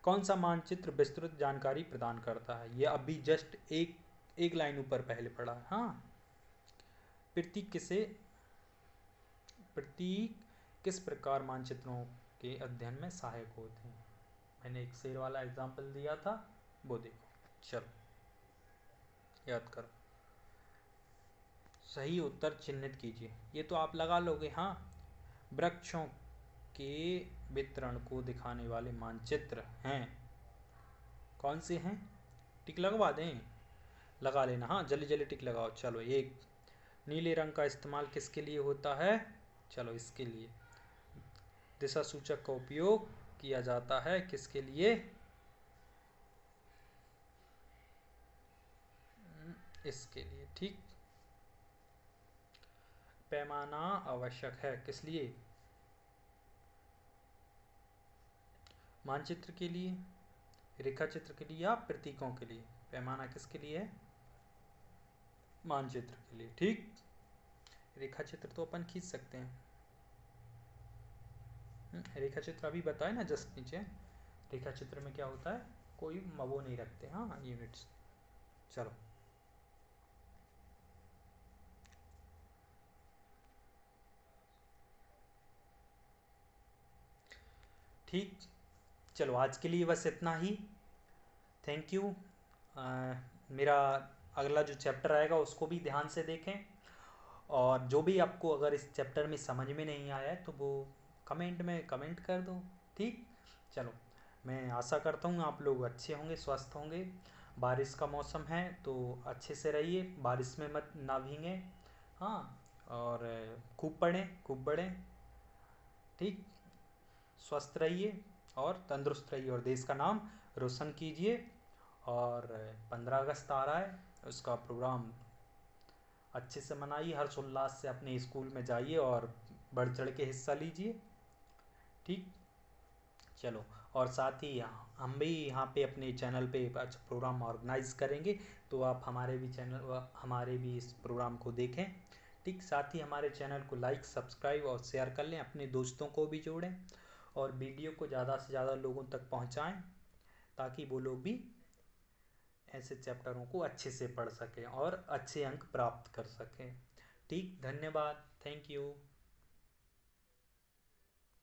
कौन सा मानचित्र विस्तृत जानकारी प्रदान करता है? ये अभी जस्ट एक एक लाइन ऊपर पहले पढ़ा है। हाँ, प्रतीक प्रतीक किस प्रकार मानचित्रों के अध्ययन में सहायक होते हैं? मैंने एक शेर वाला एग्जाम्पल दिया था, वो देखो। चलो याद करो, सही उत्तर चिन्हित कीजिए। ये तो आप लगा लोगे। हाँ, वृक्षों के वितरण को दिखाने वाले मानचित्र हैं। कौन से हैं? टिक लगवा दें, लगा लेना। हाँ, जल्दी जल्दी टिक लगाओ। चलो, एक नीले रंग का इस्तेमाल किसके लिए होता है? चलो इसके लिए। दिशा सूचक का उपयोग किया जाता है किसके लिए? इसके लिए। ठीक, पैमाना आवश्यक है किस लिए? मानचित्र के लिए, रेखा चित्र के लिए या प्रतीकों के लिए? पैमाना किसके लिए है? मानचित्र के लिए। ठीक, रेखा चित्र तो अपन खींच सकते हैं। रेखा चित्र अभी बताए ना जस्ट नीचे। रेखा चित्र में क्या होता है, कोई वो नहीं रखते। हाँ, यूनिट्स। चलो ठीक, चलो आज के लिए बस इतना ही। Thank you. मेरा अगला जो चैप्टर आएगा उसको भी ध्यान से देखें, और जो भी आपको अगर इस चैप्टर में समझ में नहीं आया है तो वो कमेंट में कमेंट कर दो। ठीक, चलो मैं आशा करता हूँ आप लोग अच्छे होंगे, स्वस्थ होंगे। बारिश का मौसम है तो अच्छे से रहिए, बारिश में मत ना भीगें। हाँ, और खूब पढ़ें, खूब बढ़ें, ठीक। स्वस्थ रहिए और तंदुरुस्त रहिए और देश का नाम रोशन कीजिए। और 15 अगस्त आ रहा है, उसका प्रोग्राम अच्छे से मनाइए, हर्षोल्लास से अपने स्कूल में जाइए और बढ़ चढ़ के हिस्सा लीजिए, ठीक। चलो, और साथ ही हम भी यहाँ पे अपने चैनल पे अच्छा प्रोग्राम ऑर्गेनाइज करेंगे, तो आप हमारे भी इस प्रोग्राम को देखें, ठीक। साथ ही हमारे चैनल को लाइक, सब्सक्राइब और शेयर कर लें, अपने दोस्तों को भी जोड़ें और वीडियो को ज़्यादा से ज़्यादा लोगों तक पहुँचाएँ, ताकि वो लोग भी ऐसे चैप्टरों को अच्छे से पढ़ सकें और अच्छे अंक प्राप्त कर सकें, ठीक। धन्यवाद, थैंक यू।